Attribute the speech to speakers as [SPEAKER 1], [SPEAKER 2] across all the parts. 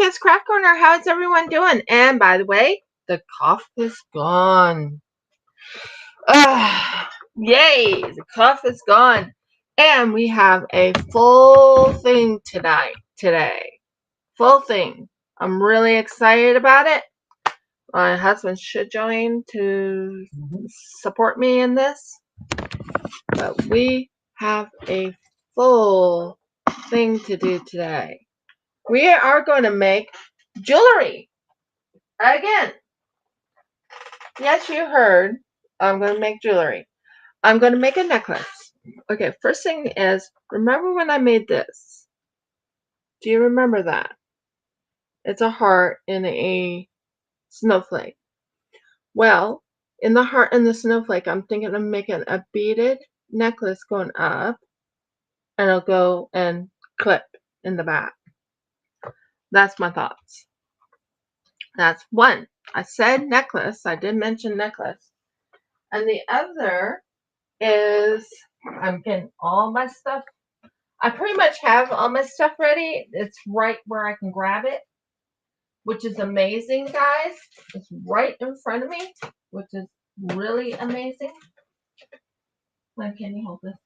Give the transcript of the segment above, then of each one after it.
[SPEAKER 1] Kids Craft Corner. How's everyone doing? And by the way, the cough is gone. Yay! The cough is gone. And we have a full thing today. Full thing. I'm really excited about it. My husband should join to support me in this. But we have a full thing to do today. We are going to make jewelry. Again. Yes, you heard. I'm going to make jewelry. I'm going to make a necklace. Okay, first thing is, remember when I made this? Do you remember that? It's a heart in a snowflake. Well, in the heart and the snowflake, I'm thinking of making a beaded necklace going up, and it'll go and clip in the back. That's my thoughts. That's one. I said necklace. I did mention necklace. And the other is I'm getting all my stuff. I pretty much have all my stuff ready. It's right where I can grab it, which is amazing, guys. It's right in front of me, which is really amazing. Now, can you hold this?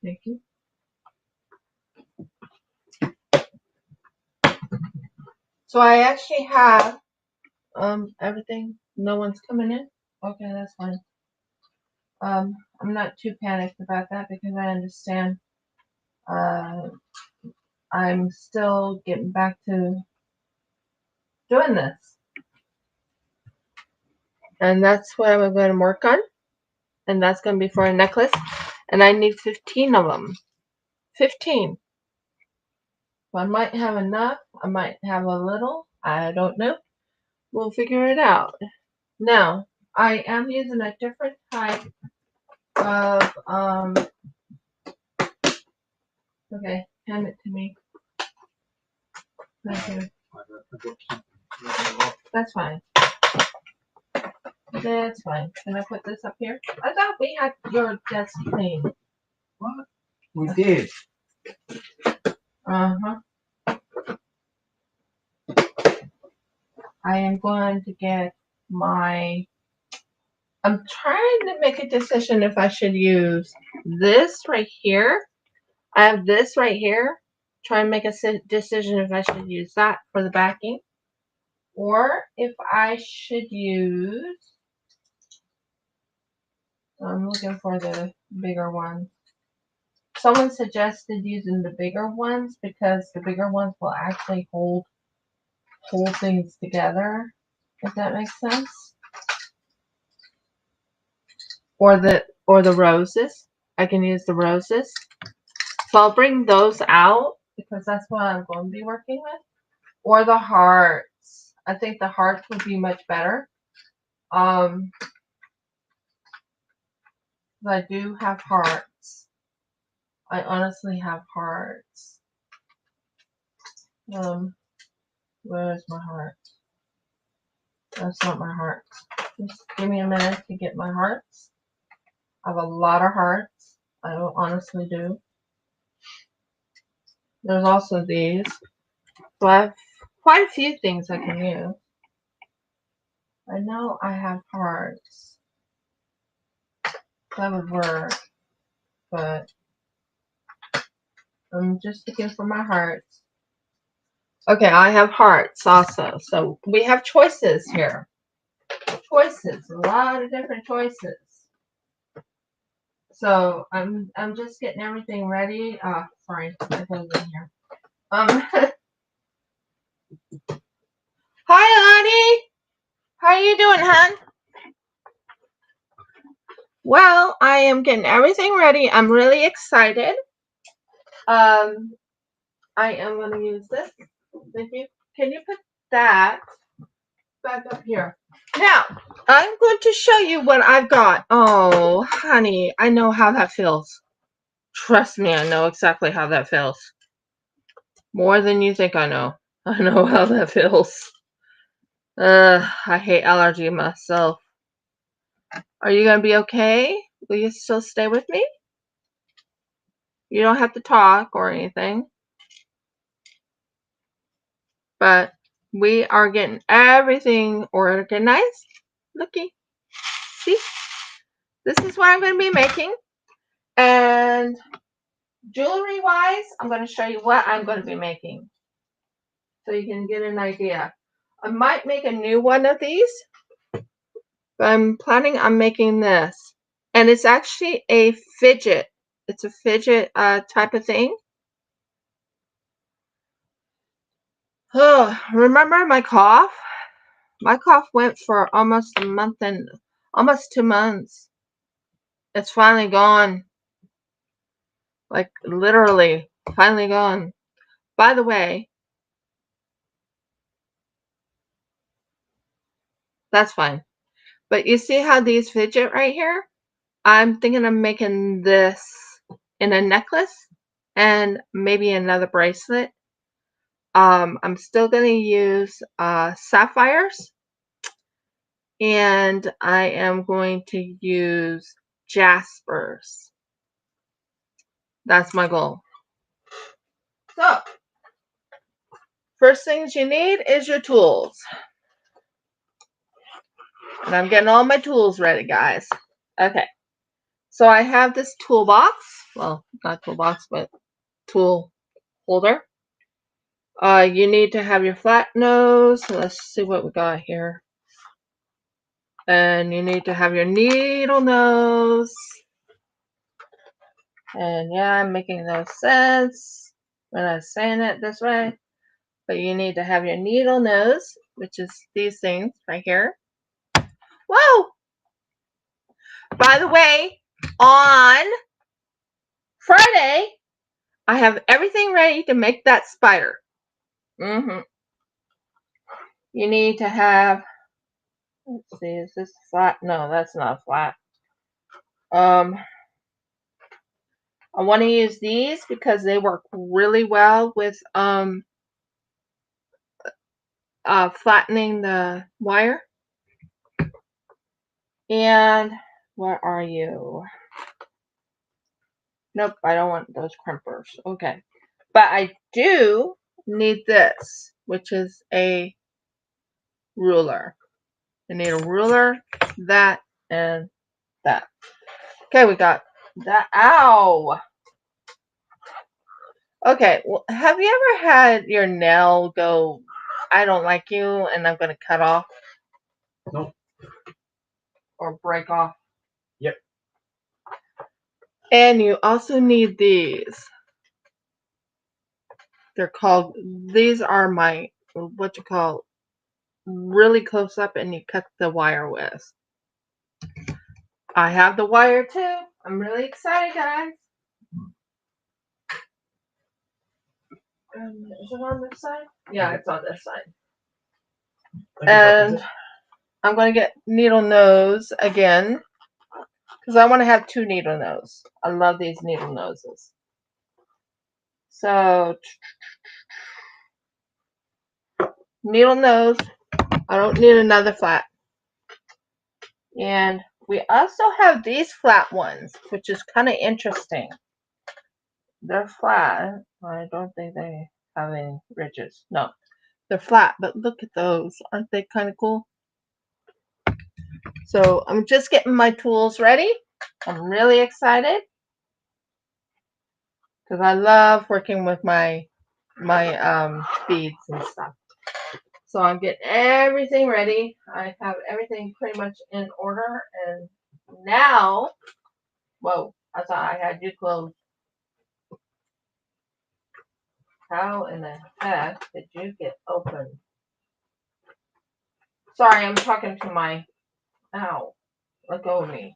[SPEAKER 1] Thank you. So I actually have everything. No one's coming in. Okay, that's fine. I'm not too panicked about that because I understand. I'm still getting back to doing this. And that's what I'm going to work on. And that's going to be for a necklace. And I need 15 of them. 15. So I might have enough. I might have a little. I don't know. We'll figure it out. Now, I am using a different type of, okay, hand it to me. Right here. That's fine. That's fine. Can I put this up here? I thought we had your desk clean.
[SPEAKER 2] What? We did.
[SPEAKER 1] Uh-huh. I am going to get my... I'm trying to make a decision if I should use this right here. I have this right here. Try and make a decision if I should use that for the backing. Or if I should use... I'm looking for the bigger one. Someone suggested using the bigger ones because the bigger ones will actually hold things together, if that makes sense. Or the roses. I can use the roses. So I'll bring those out because that's what I'm going to be working with. Or the hearts. I think the hearts would be much better. I do have hearts. I honestly have hearts. Where is my heart? That's not my heart. Just give me a minute to get my hearts. I have a lot of hearts. I honestly do. There's also these. So I have quite a few things I can use. I know I have hearts. That would work. But I'm just looking for my hearts. Okay, I have hearts also. So we have choices here. Choices. A lot of different choices. So I'm just getting everything ready. Sorry, I put it in here. Hi, Lottie. How are you doing, hon? Well, I am getting everything ready. I'm really excited. I am going to use this. Thank you. Can you put that back up here? Now, I'm going to show you what I've got. Oh, honey, I know how that feels. Trust me, I know exactly how that feels. More than you think I know. I know how that feels. I hate allergy myself. Are you going to be okay? Will you still stay with me? You don't have to talk or anything. but we are getting everything organized. Looky, see, this is what I'm going to be making. And jewelry wise, I'm going to show you what I'm going to be making so you can get an idea. I might make a new one of these, but I'm planning on making this. And it's actually a fidget. It's a fidget type of thing. Oh, remember my cough? My cough went for almost a month and almost 2 months. It's finally gone. Like literally, finally gone. By the way, that's fine. But you see how these fidget right here? I'm thinking of making this in a necklace and maybe another bracelet. I'm still going to use sapphires, and I am going to use Jaspers. That's my goal. So, first things you need is your tools. And I'm getting all my tools ready, guys. Okay. So I have this toolbox. Well, not toolbox, but tool holder. You need to have your flat nose. Let's see what we got here. And you need to have your needle nose. And yeah, I'm making no sense when I'm saying it this way. But you need to have your needle nose, which is these things right here. Whoa! By the way, on Friday, I have everything ready to make that spider. You need to have, let's see, is this flat? No, that's not flat. I want to use these because they work really well with flattening the wire. And where are you? Nope, I don't want those crimpers. Okay. But I do need this, which is a ruler. I need a ruler, that, and that. Okay, we got that. Ow! Okay, well, have you ever had your nail go, I don't like you, and I'm going to cut off?
[SPEAKER 2] Nope.
[SPEAKER 1] Or break off?
[SPEAKER 2] Yep.
[SPEAKER 1] And you also need these. They're called, these are my, what you call, really close up and you cut the wire with. I have the wire too. I'm really excited, guys. Is it on this side? Yeah, it's on this side. And I'm going to get needle nose again because I want to have 2 needle nose. I love these needle noses. So, needle nose. I don't need another flat. And we also have these flat ones, which is kind of interesting. They're flat. I don't think they have any ridges. No, they're flat, but look at those. Aren't they kind of cool? So I'm just getting my tools ready. I'm really excited because I love working with my beads and stuff. So I'm getting everything ready. I have everything pretty much in order, and now, whoa, I thought I had you closed. How in the heck did you get open? Sorry, I'm talking to my, ow, let go of me.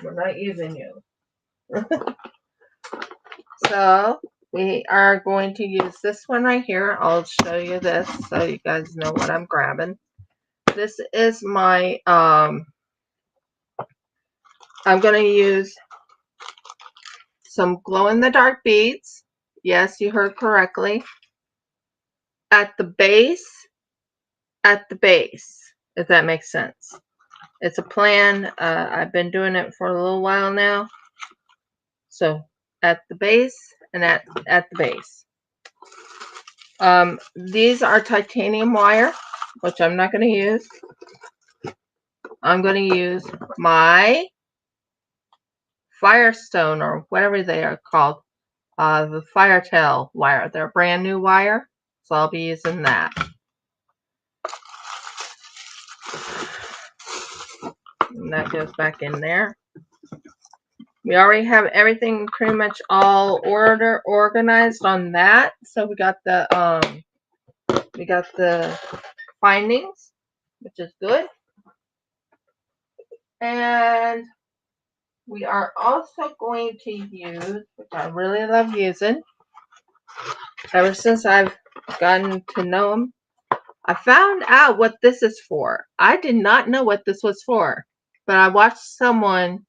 [SPEAKER 1] We're not using you. So we are going to use this one right here. I'll show you this so you guys know what I'm grabbing. This is my, I'm going to use some glow-in-the-dark beads. Yes, you heard correctly. At the base, if that makes sense. It's a plan. I've been doing it for a little while now. So at the base and at the base. These are titanium wire, which I'm not going to use. I'm going to use my Firestone, or whatever they are called, the Firetail wire. They're brand new wire, so I'll be using that. And that goes back in there. We already have everything pretty much all organized on that. So we got the findings, which is good. And we are also going to use, which I really love using, ever since I've gotten to know them, I found out what this is for. I did not know what this was for, but I watched someone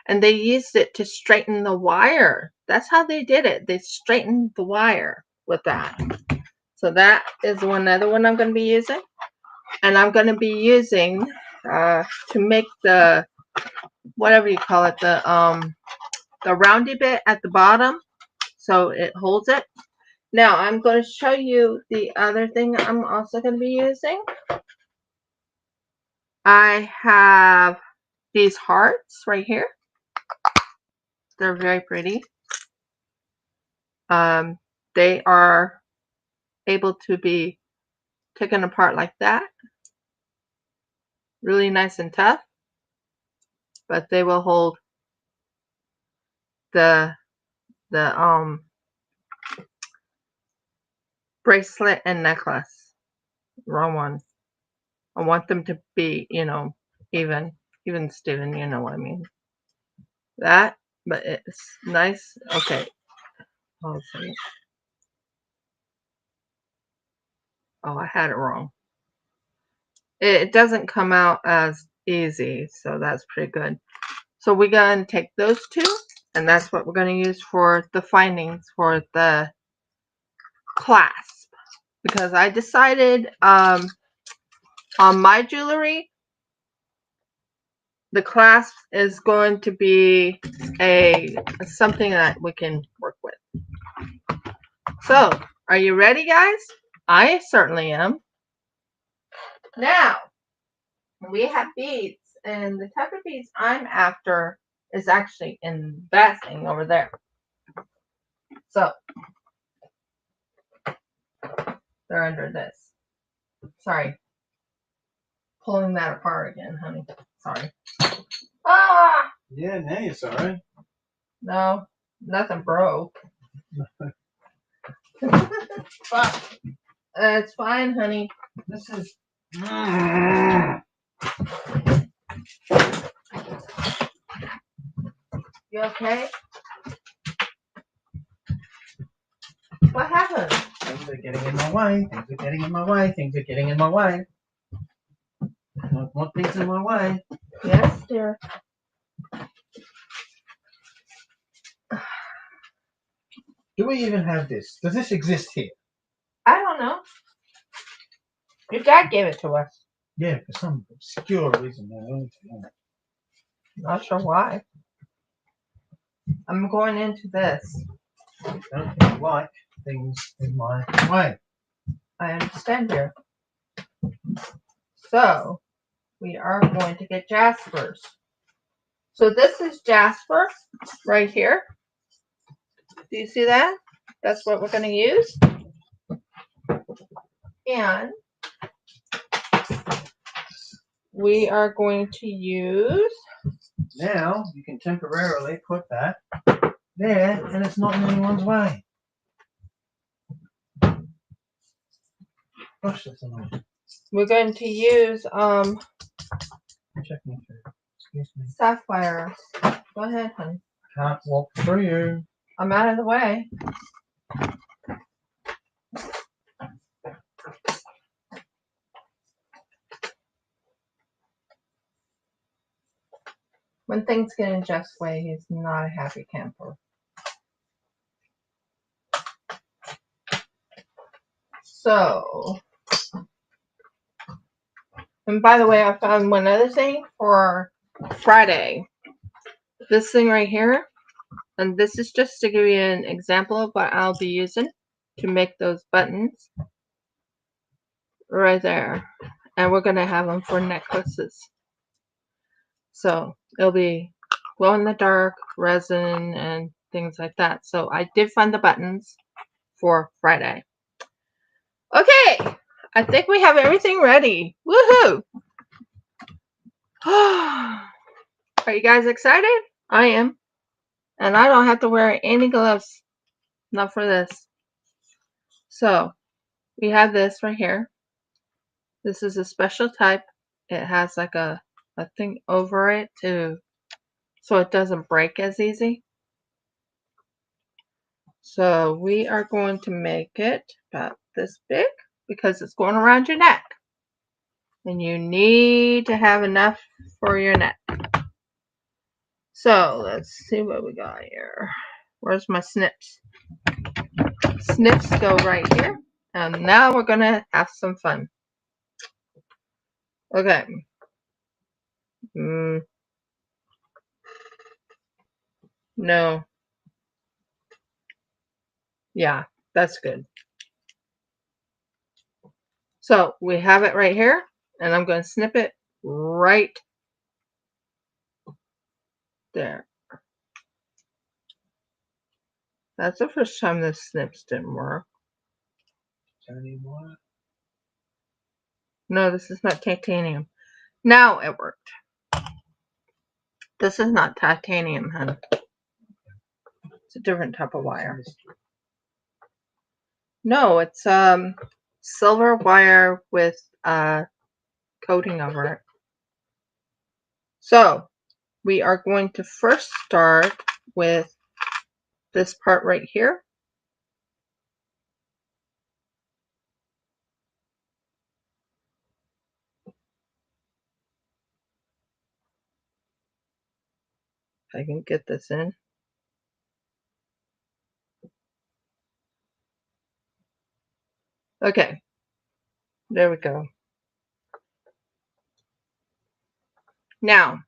[SPEAKER 1] and they used it to straighten the wire. That's how they did it. They straightened the wire with that. So that is another one I'm going to be using. And I'm going to be using to make the, whatever you call it, the roundy bit at the bottom, so it holds it. Now I'm going to show you the other thing I'm also going to be using. I have these hearts right here. They're very pretty. They are able to be taken apart like that. Really nice and tough, but they will hold the bracelet and necklace. Wrong one. I want them to be, even Steven, you know what I mean. That, but it's nice. Okay. Oh, I had it wrong. It doesn't come out as easy, so that's pretty good. So we're going to take those two, and that's what we're going to use for the findings for the clasp. Because I decided on my jewelry, the clasp is going to be something that we can work with. So, are you ready, guys? I certainly am. Now, we have beads, and the type of beads I'm after is actually investing over there. So, they're under this. Sorry. Pulling that apart again, honey. Sorry. Ah!
[SPEAKER 2] Yeah, now you're sorry.
[SPEAKER 1] No, nothing broke. But it's fine, honey. This is. You okay? What happened?
[SPEAKER 2] Things are getting in my way. Things are getting in my way. Things are getting in my way. I don't want things in my way.
[SPEAKER 1] Yes, dear.
[SPEAKER 2] Do we even have this? Does this exist here?
[SPEAKER 1] I don't know. Your dad gave it to us.
[SPEAKER 2] Yeah, for some obscure reason.
[SPEAKER 1] Not sure why. I'm going into this.
[SPEAKER 2] I don't like things in my way.
[SPEAKER 1] I understand, dear. So, we are going to get Jasper's. So this is Jasper right here. Do you see that? That's what we're going to use. And we are going to use...
[SPEAKER 2] Now, you can temporarily put that there, and it's not in anyone's way. Gosh, that's annoying.
[SPEAKER 1] We're going to use
[SPEAKER 2] I'm checking through. Excuse me.
[SPEAKER 1] sapphire. Go ahead, honey.
[SPEAKER 2] Can't walk through you.
[SPEAKER 1] I'm out of the way. When things get in Jeff's way, he's not a happy camper. So, and by the way, I found one other thing for Friday. This thing right here, and this is just to give you an example of what I'll be using. to make those buttons right there. And we're going to have them for necklaces. So it'll be glow in the dark, resin, and things like that. So I did find the buttons for Friday. Okay, I think we have everything ready. Woohoo! Are you guys excited? I am. And I don't have to wear any gloves. Not for this. So we have this right here. This is a special type. It has like a thing over it so it doesn't break as easy. So we are going to make it about this big because it's going around your neck. And you need to have enough for your neck. So let's see what we got here. Where's my snips? Snips go right here. And now we're going to have some fun. Okay. No. Yeah, that's good. So we have it right here. And I'm going to snip it right there. That's the first time the snips didn't work.
[SPEAKER 2] What?
[SPEAKER 1] No, this is not titanium. Now it worked. This is not titanium, honey. It's a different type of wire. No, it's silver wire with coating over it. So we are going to first start with this part right here. If I can get this in. Okay, there we go. Now,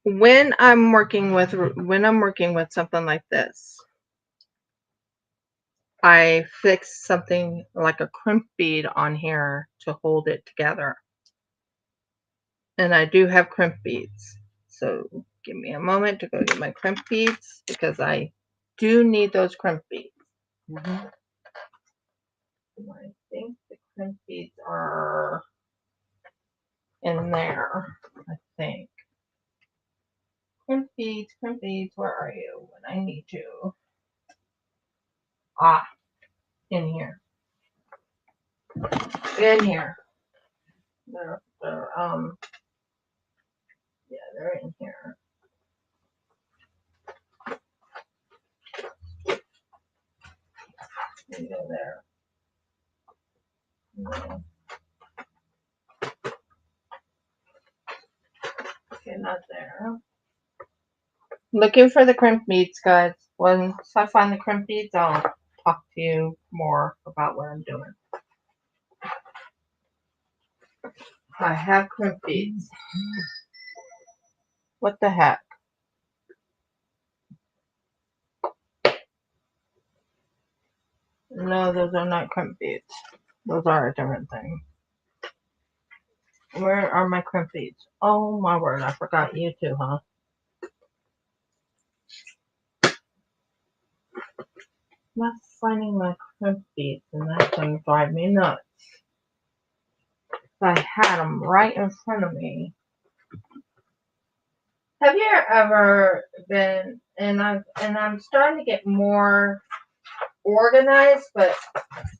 [SPEAKER 1] when I'm working with something like this, I fix something like a crimp bead on here to hold it together. And I do have crimp beads. So give me a moment to go get my crimp beads because I do need those crimp beads. I think the crimp beads are in there, I think. Crimp beads, where are you when I need you? Ah, in here. In here. They're yeah, they're in here. There you go there. No. Okay, not there. Looking for the crimp beads, guys. Once I find the crimp beads, I'll talk to you more about what I'm doing. I have crimp beads. What the heck? No, those are not crimp beads. Those are a different thing. Where are my crimp beads? Oh my word, I forgot you too, huh? Not finding my crimp beads, and that's going to drive me nuts. I had them right in front of me. Have you ever been, and I'm starting to get more organized, but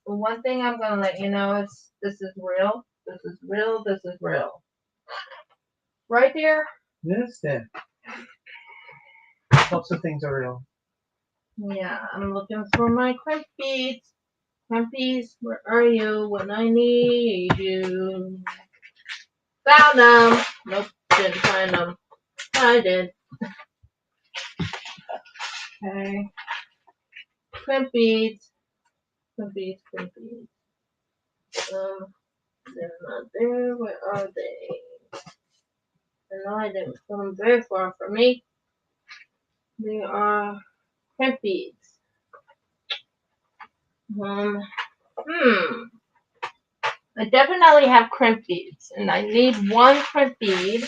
[SPEAKER 1] one thing I'm going to let you know is this is real. This is real. This is real. Right, dear?
[SPEAKER 2] Yes, then. Lots of things are real.
[SPEAKER 1] Yeah, I'm looking for my crimp beads. Crimp beads, where are you when I need you? Found them. Nope, didn't find them. I did. Okay. Crimp beads. Crimp beads, crimp beads. They're not there. Where are they? I know I didn't put them very far from me. They are crimp beads. I definitely have crimp beads, and I need one crimp bead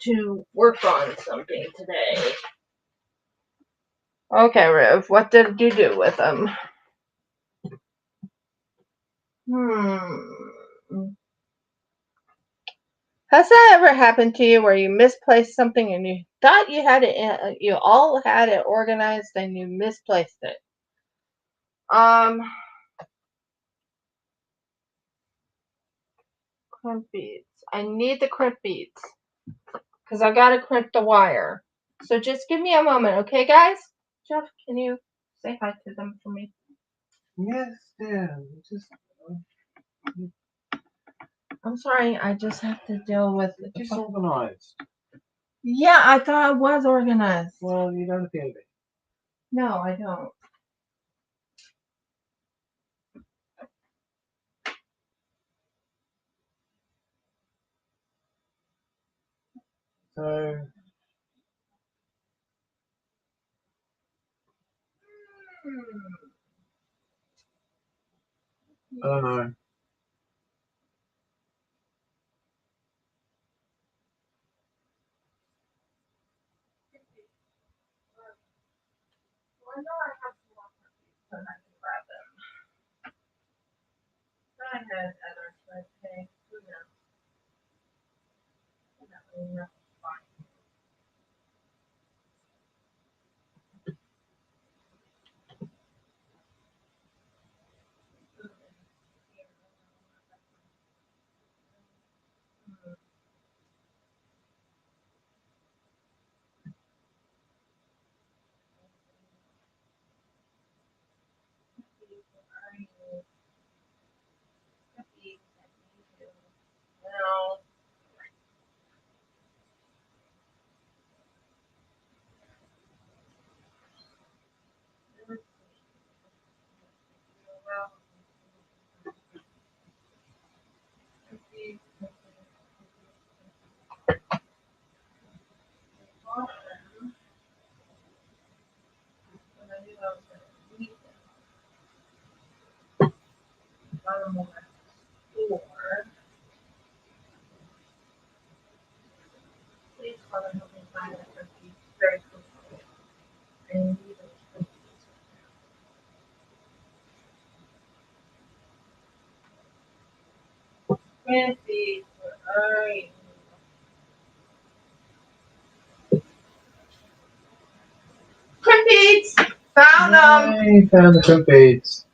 [SPEAKER 1] to work on something today. Okay, Riv, what did you do with them? Has that ever happened to you where you misplaced something and you thought you had it, you all had it organized and you misplaced it? Crimp beads. I need the crimp beads because I gotta crimp the wire. So just give me a moment, okay, guys? Jeff, can you say hi to them for me?
[SPEAKER 2] Yes, dear.
[SPEAKER 1] I'm sorry, I just have to deal with it.
[SPEAKER 2] Disorganized.
[SPEAKER 1] Yeah, I thought I was organized.
[SPEAKER 2] Well, you don't appear to be.
[SPEAKER 1] No, I don't.
[SPEAKER 2] So, I don't know.
[SPEAKER 1] Well, I know I have some more cookies, so I can grab them. I had others, but hey, who knows? That's fine. No. Please, Father, help me find that cookie very quickly. I need those cookies. Cookies, where are you? Cookies! Found them!
[SPEAKER 2] Yay, found the crimp beads.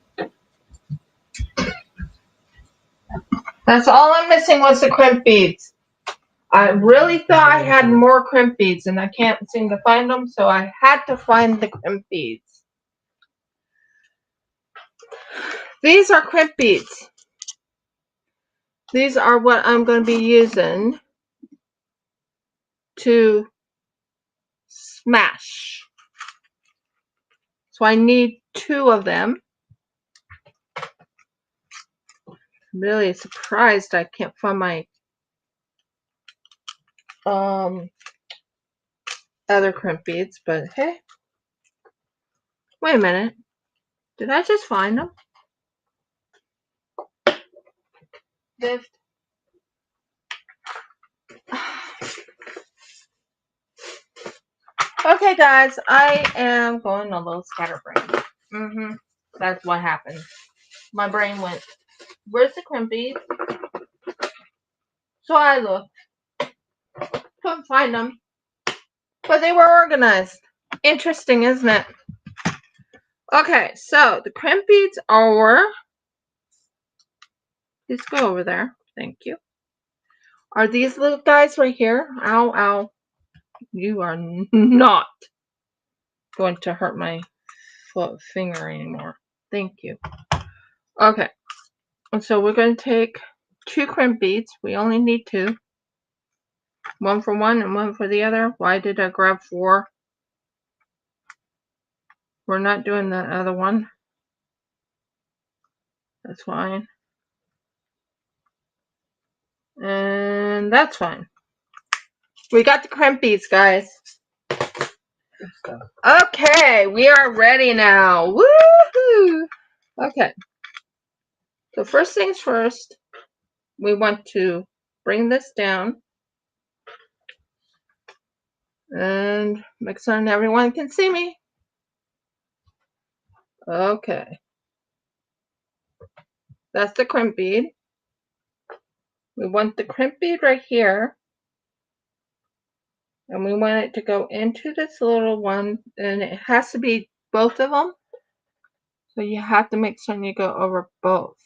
[SPEAKER 1] That's all I'm missing was the crimp beads. I really thought I had more crimp beads and I can't seem to find them, so I had to find the crimp beads. These are crimp beads. These are what I'm going to be using to smash. So I need 2 of them. I'm really surprised I can't find my other crimp beads, but hey. Wait a minute. Did I just find them? Viv. Okay, guys, I am going a little scatterbrained. That's what happened. My brain went, where's the crimp beads? So I looked. Couldn't find them. But they were organized. Interesting, isn't it? Okay, so the crimp beads are... Please go over there. Thank you. Are these little guys right here? Ow, ow. You are not going to hurt my finger anymore. Thank you. Okay. And so we're going to take 2 crimp beads. We only need 2. One for one and one for the other. Why did I grab 4? We're not doing the other one. That's fine. And that's fine. We got the crimp beads, guys. Okay, we are ready now. Woohoo! Okay, so first things first, we want to bring this down and make certain everyone can see me. Okay, that's the crimp bead. We want the crimp bead right here, and we want it to go into this little one, and it has to be both of them. So you have to make certain you go over both.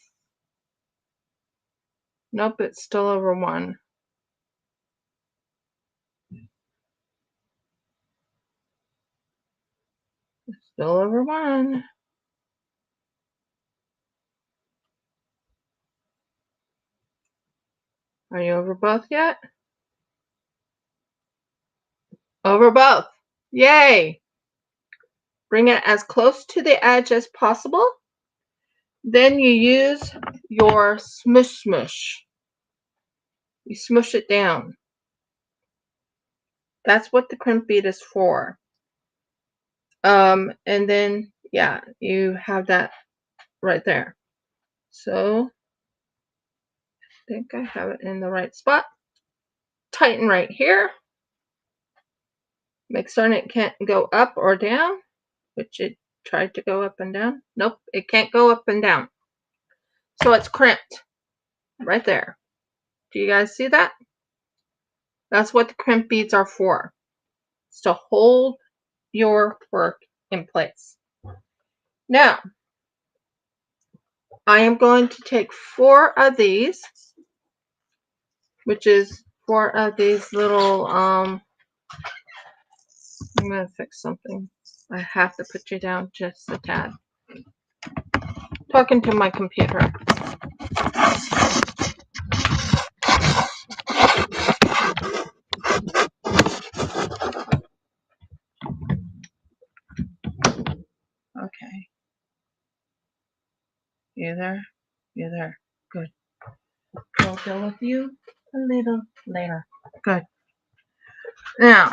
[SPEAKER 1] Nope, it's still over one. It's still over one. Are you over both yet? Over both. Yay! Bring it as close to the edge as possible. Then you use your smush smush. You smush it down. That's what the crimp bead is for. And then, yeah, you have that right there. So, I think I have it in the right spot. Tighten right here. Make certain it can't go up or down, which it tried to go up and down. Nope, it can't go up and down. So it's crimped right there. Do you guys see that? That's what the crimp beads are for. It's to hold your work in place. Now, I am going to take 4 of these, which is 4 of these little, I'm going to fix something. I have to put you down just a tad. Talking to my computer. Okay. You there? You there? Good. I'll deal with you a little later. Good. Now,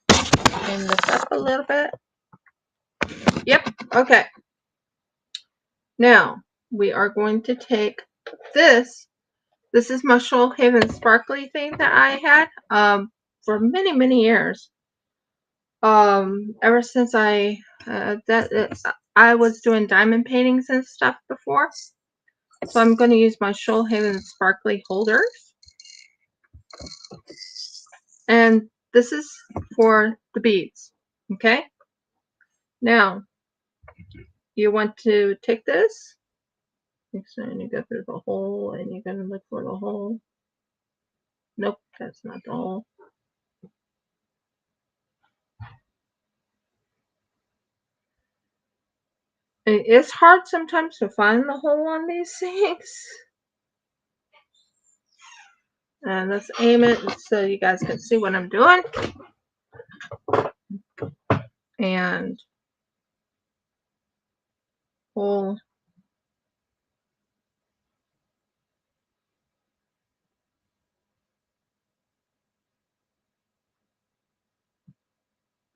[SPEAKER 1] clean this up a little bit. Yep. Okay. Now, we are going to take this. This is my Shoalhaven sparkly thing that I had for many, many years. Ever since I was doing diamond paintings and stuff before. So I'm going to use my Shoalhaven sparkly holders. And this is for the beads. Okay? Now, you want to take this. And you go through the hole and you're going to look for the hole. Nope, that's not the hole. It is hard sometimes to find the hole on these things. And let's aim it so you guys can see what I'm doing. And hole.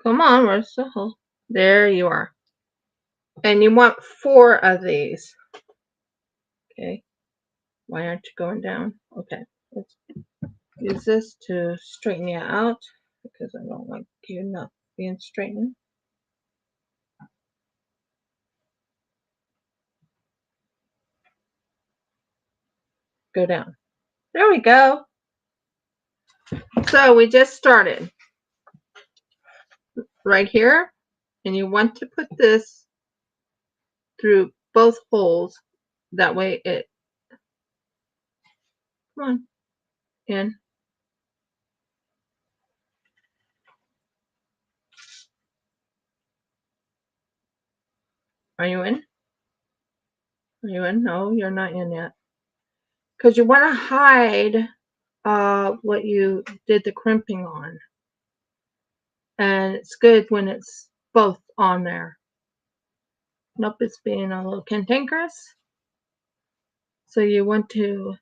[SPEAKER 1] Come on, where's the hole? There you are. And you want 4 of these. Okay. Why aren't you going down? Okay. Let's use this to straighten you out because I don't like you not being straightened. Go down. There we go. So we just started right here, and you want to put this through both holes. That way it, come on, in. Are you in? Are you in? No, you're not in yet. Because you want to hide what you did the crimping on. And it's good when it's both on there. Nope, it's being a little cantankerous. So you want to,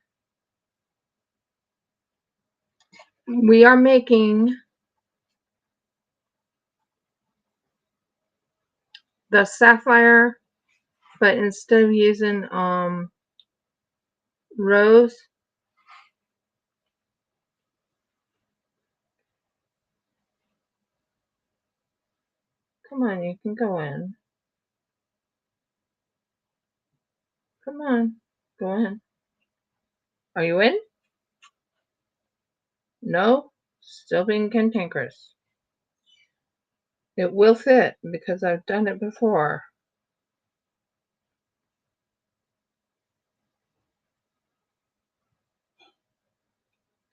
[SPEAKER 1] we are making the sapphire, but instead of using rose, come on, you can go in. Come on, go in. Are you in? No, still being cantankerous. It will fit because I've done it before.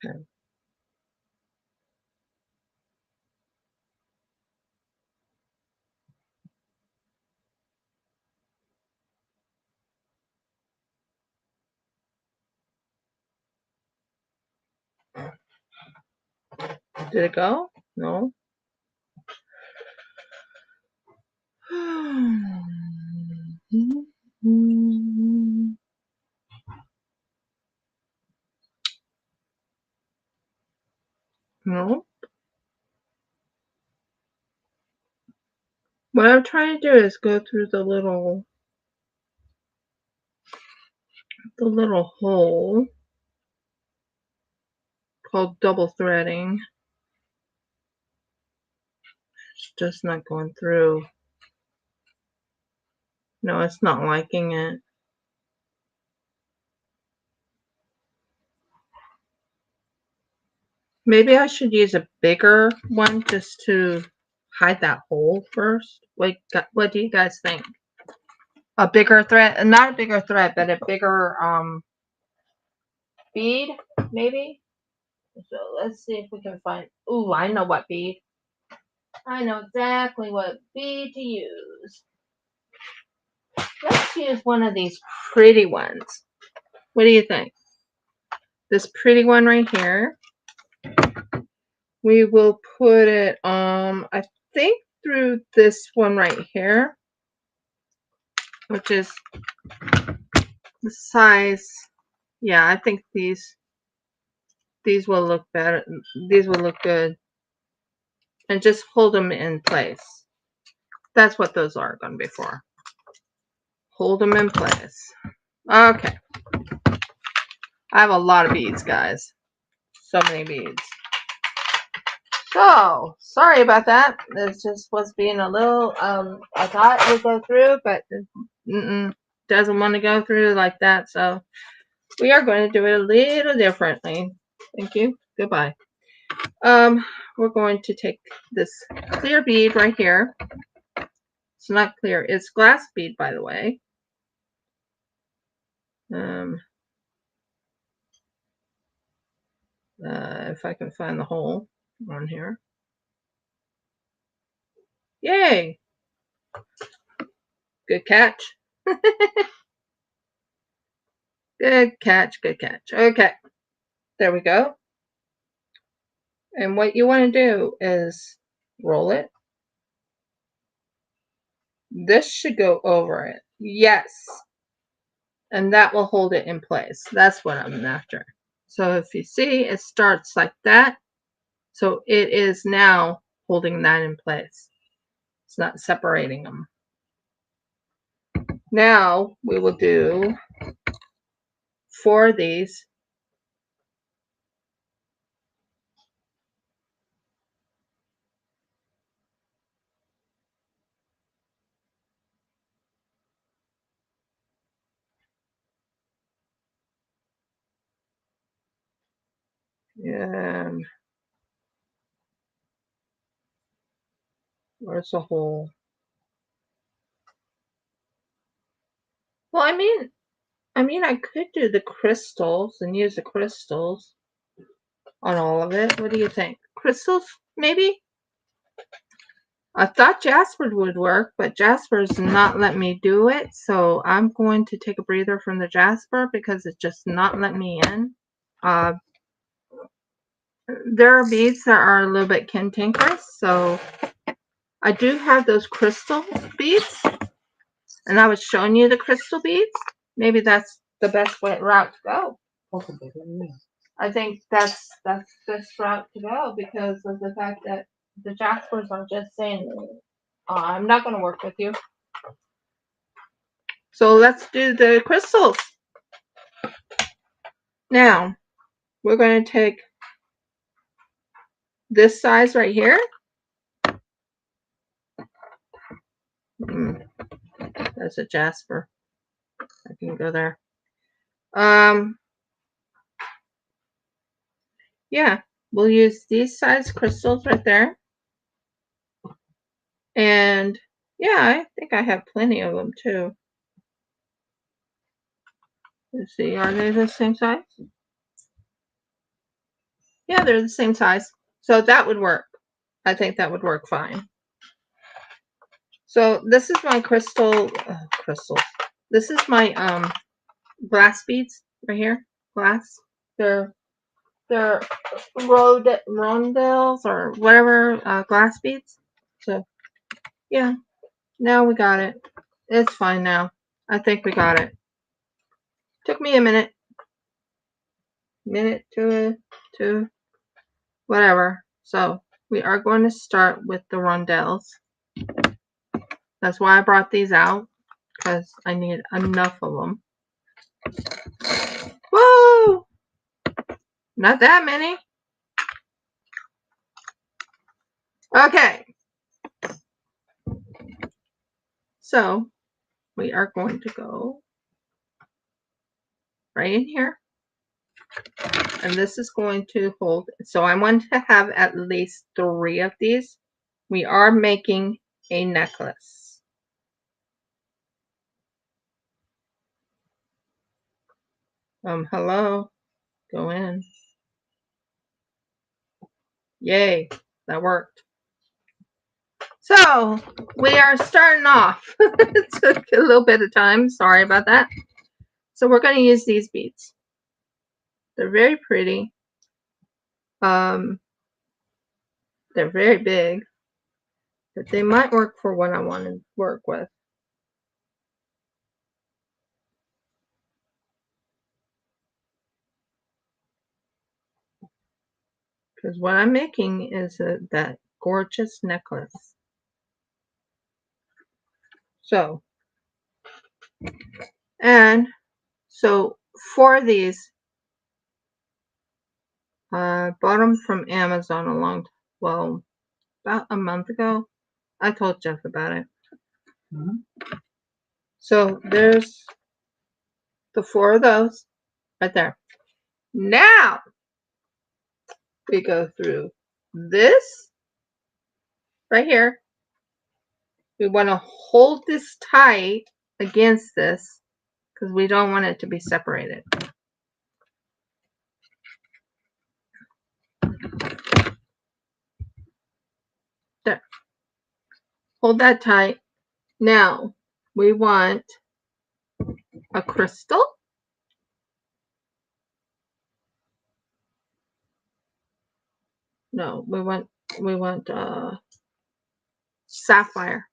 [SPEAKER 1] Okay. Did it go? No. No. What I'm trying to do is go through the little hole called double threading. It's just not going through. No, it's not liking it. Maybe I should use a bigger one just to hide that hole first. What do you guys think? A bigger thread, not a bigger thread, but a bigger bead, maybe? So let's see if we can find, ooh, I know what bead. I know exactly what bead to use. Let's use one of these pretty ones. What do you think? This pretty one right here. We will put it, I think through this one right here, which is the size. Yeah, I think these will look better. These will look good. And just hold them in place. That's what those are going to be for. Hold them in place. Okay. I have a lot of beads, guys. So many beads. So, sorry about that. This just was being a little, I thought it would go through, but doesn't want to go through like that. So, we are going to do it a little differently. Thank you. Goodbye. We're going to take this clear bead right here. It's not clear. It's glass bead, by the way. If I can find the hole on here. Yay! Good catch. Good catch, good catch. Okay, there we go. And what you want to do is roll it. This should go over it. Yes. And that will hold it in place. That's what I'm after. So if you see, it starts like that. So it is now holding that in place. It's not separating them. Now we will do 4 of these. And where's the hole? Well, I mean, I could do the crystals and use the crystals on all of it. What do you think? Crystals, maybe? I thought Jasper would work, but Jasper's not letting me do it. So I'm going to take a breather from the Jasper because it's just not letting me in. There are beads that are a little bit cantankerous. So I do have those crystal beads. And I was showing you the crystal beads. Maybe that's the best route to go. I think that's the best route to go because of the fact that the Jaspers are just saying, I'm not going to work with you. So let's do the crystals. Now, we're going to take this size right here. That's a Jasper. I can go there. Yeah, we'll use these size crystals right there. And yeah, I think I have plenty of them too. Let's see, are they the same size? Yeah, they're the same size. So that would work. I think that would work fine. So this is my crystals. This is my glass beads right here. Glass. They're rondelles or whatever, glass beads. So yeah, now we got it. It's fine now. I think we got it. Took me a minute. To whatever. So we are going to start with the rondelles. That's why I brought these out, because I need enough of them. Whoa! Not that many. Okay. So we are going to go right in here. And this is going to hold. So I want to have at least 3 of these. We are making a necklace. Hello. Go in. Yay. That worked. So we are starting off. It took a little bit of time. Sorry about that. So we're going to use these beads. They're very pretty. They're very big, but they might work for what I want to work with. Because what I'm making is that gorgeous necklace. So, and so for these, I bought them from Amazon about a month ago. I told Jeff about it. So there's the 4 of those right there. Now we go through this right here. We want to hold this tight against this because we don't want it to be separated. There. Hold that tight. Now we want a crystal. No, we want sapphire.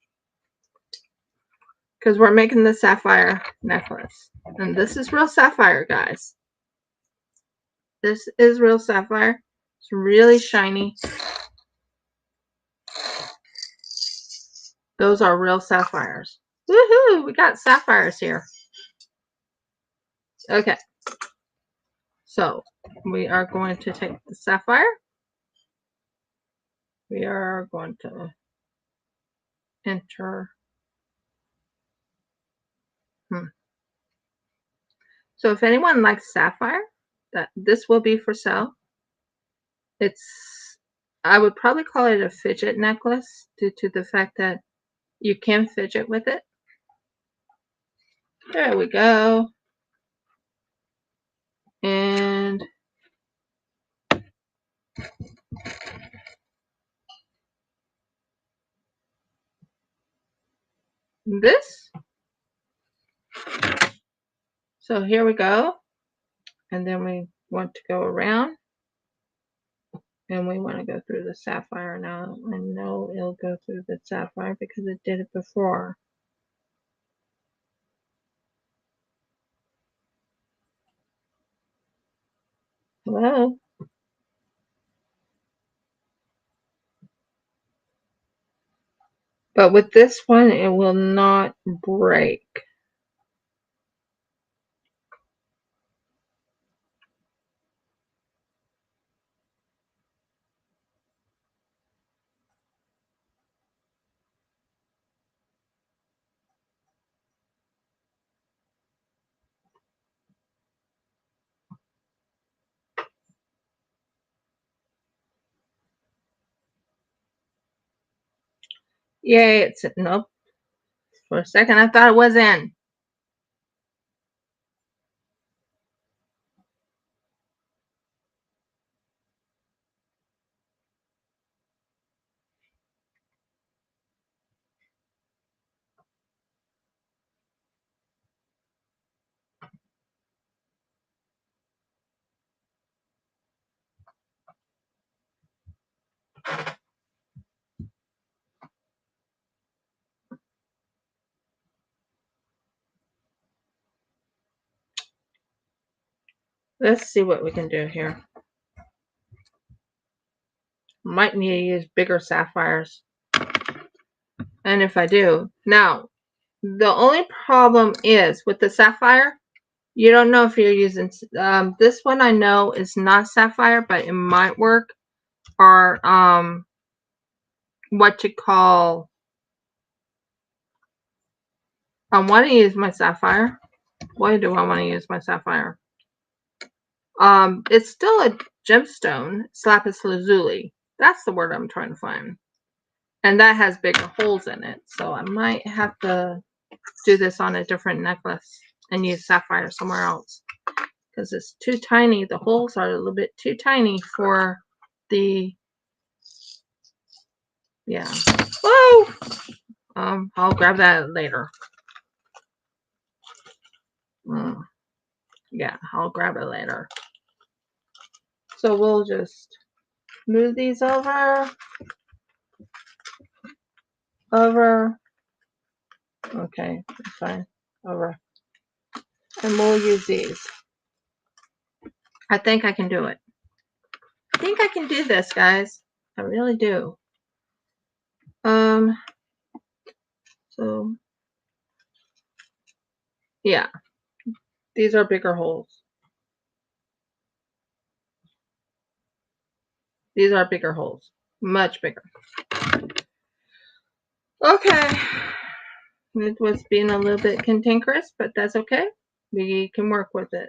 [SPEAKER 1] Because we're making the sapphire necklace. And this is real sapphire, guys. This is real sapphire. It's really shiny. Those are real sapphires. Woohoo! We got sapphires here. Okay. So we are going to take the sapphire. We are going to enter. So if anyone likes sapphire, this will be for sale. I would probably call it a fidget necklace due to the fact that you can fidget with it. There we go. And this. So here we go. And then we want to go around. And we want to go through the sapphire now. I know it'll go through the sapphire because it did it before. Hello? But with this one, it will not break. Yay, it's nope. For a second I thought it was in. Let's see what we can do here. Might need to use bigger sapphires. And if I do, now, the only problem is with the sapphire, you don't know if you're using, this one I know is not sapphire, but it might work, or what you call, I want to use my sapphire. Why do I want to use my sapphire? It's still a gemstone, it's lapis lazuli. That's the word I'm trying to find. And that has bigger holes in it, so I might have to do this on a different necklace and use sapphire somewhere else. Because it's too tiny. The holes are a little bit too tiny for the, yeah. Whoa! I'll grab that later. Yeah, I'll grab it later. So we'll just move these over. Okay, that's fine. Over. And we'll use these. I think I can do it. I think I can do this, guys. I really do. So, yeah. These are bigger holes. These are bigger holes. Much bigger. Okay. It was being a little bit cantankerous, but that's okay. We can work with it.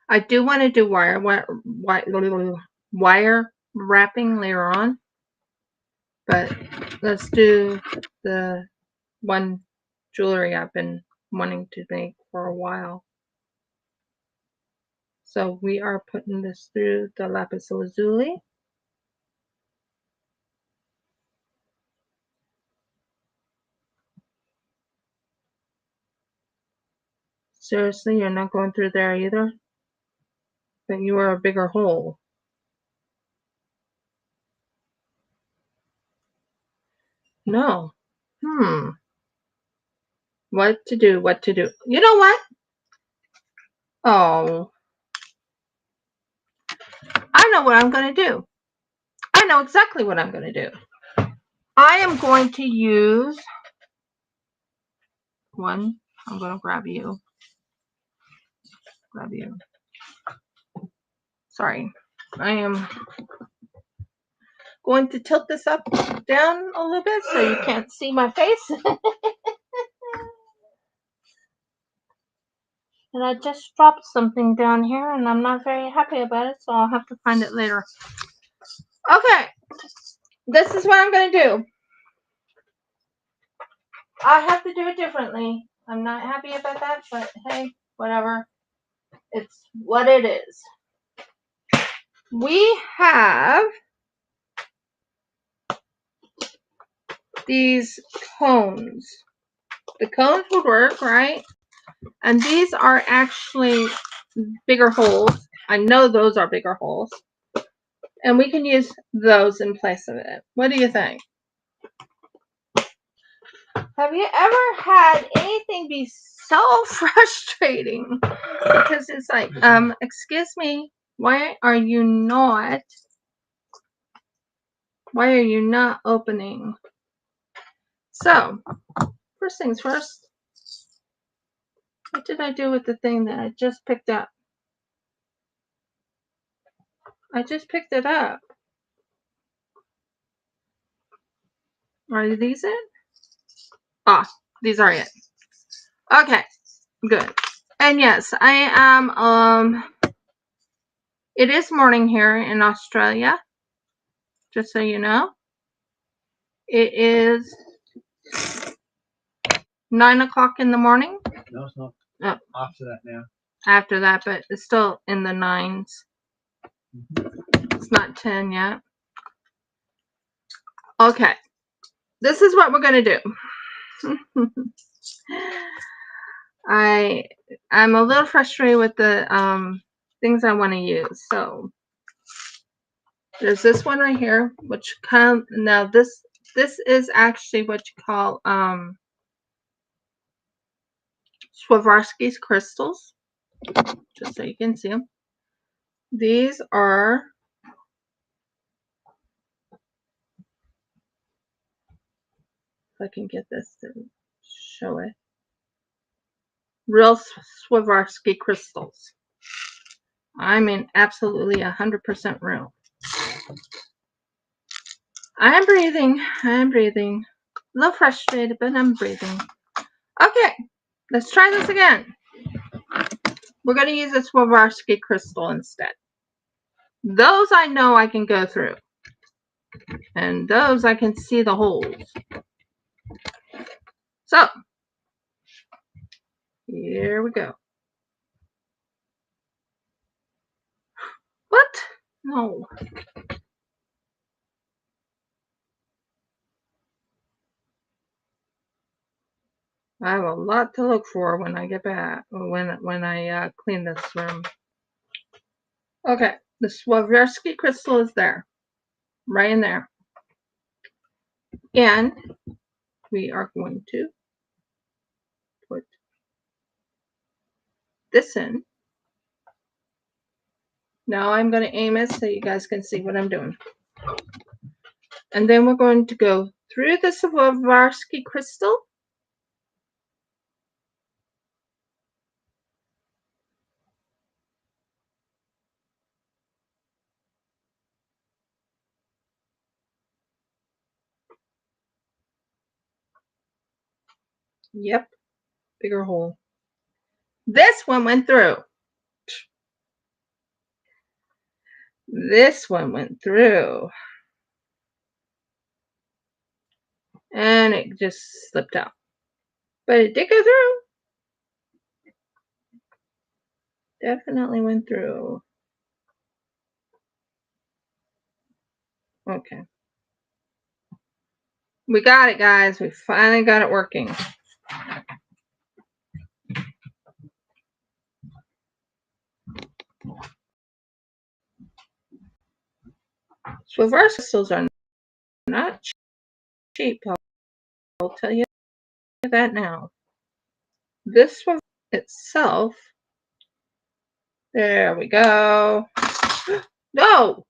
[SPEAKER 1] I do want to do wire wrapping later on, but let's do the one jewelry I've been wanting to make for a while. So we are putting this through the lapis lazuli. Seriously, you're not going through there either? But you are a bigger hole. No. What to do, what to do. You know what? Oh. I know what I'm going to do. I know exactly what I'm going to do. I am going to use one. I'm going to grab you. Grab you. Sorry. I am going to tilt this up down a little bit so you can't see my face. And I just dropped something down here and I'm not very happy about it, so I'll have to find it later. Okay. This is what I'm going to do. I have to do it differently. I'm not happy about that, but hey, whatever. It's what it is. We have these cones. The cones would work, right? And these are actually bigger holes. I know those are bigger holes. And we can use those in place of it. What do you think? Have you ever had anything be so frustrating? Because it's like, excuse me, why are you not opening? So, first things first, what did I do with the thing that I just picked up? I just picked it up. Are these it? Ah, these are it. Okay, good. And yes, I am, it is morning here in Australia. just so you know. It is 9 o'clock in the morning.
[SPEAKER 2] No, it's not.
[SPEAKER 1] Oh,
[SPEAKER 2] After that now.
[SPEAKER 1] after that, but it's still in the 9s. It's not 10 yet. Okay, this is what we're gonna do. I'm a little frustrated with the things I want to use. So there's this one right here, which now this is actually what you call Swarovski's crystals, just so you can see them. These are if I can get this to show it. Real Swarovski crystals. I'm in absolutely 100% real. I'm breathing. I'm breathing. A little frustrated, but I'm breathing. Okay, let's try this again. We're going to use a Swarovski crystal instead. Those I know I can go through. And those I can see the holes. So, here we go. What? No. I have a lot to look for when I get back, when I clean this room. Okay, the Swarovski crystal is there, right in there. And we are going to put this in. Now I'm going to aim it so you guys can see what I'm doing. And then we're going to go through the Swarovski crystal. Yep, bigger hole. This one went through. This one went through. And it just slipped out. But it did go through. Definitely went through. Okay. We got it, guys. We finally got it working. Reverse crystals are not cheap. I'll tell you that now. This one itself. There we go. No!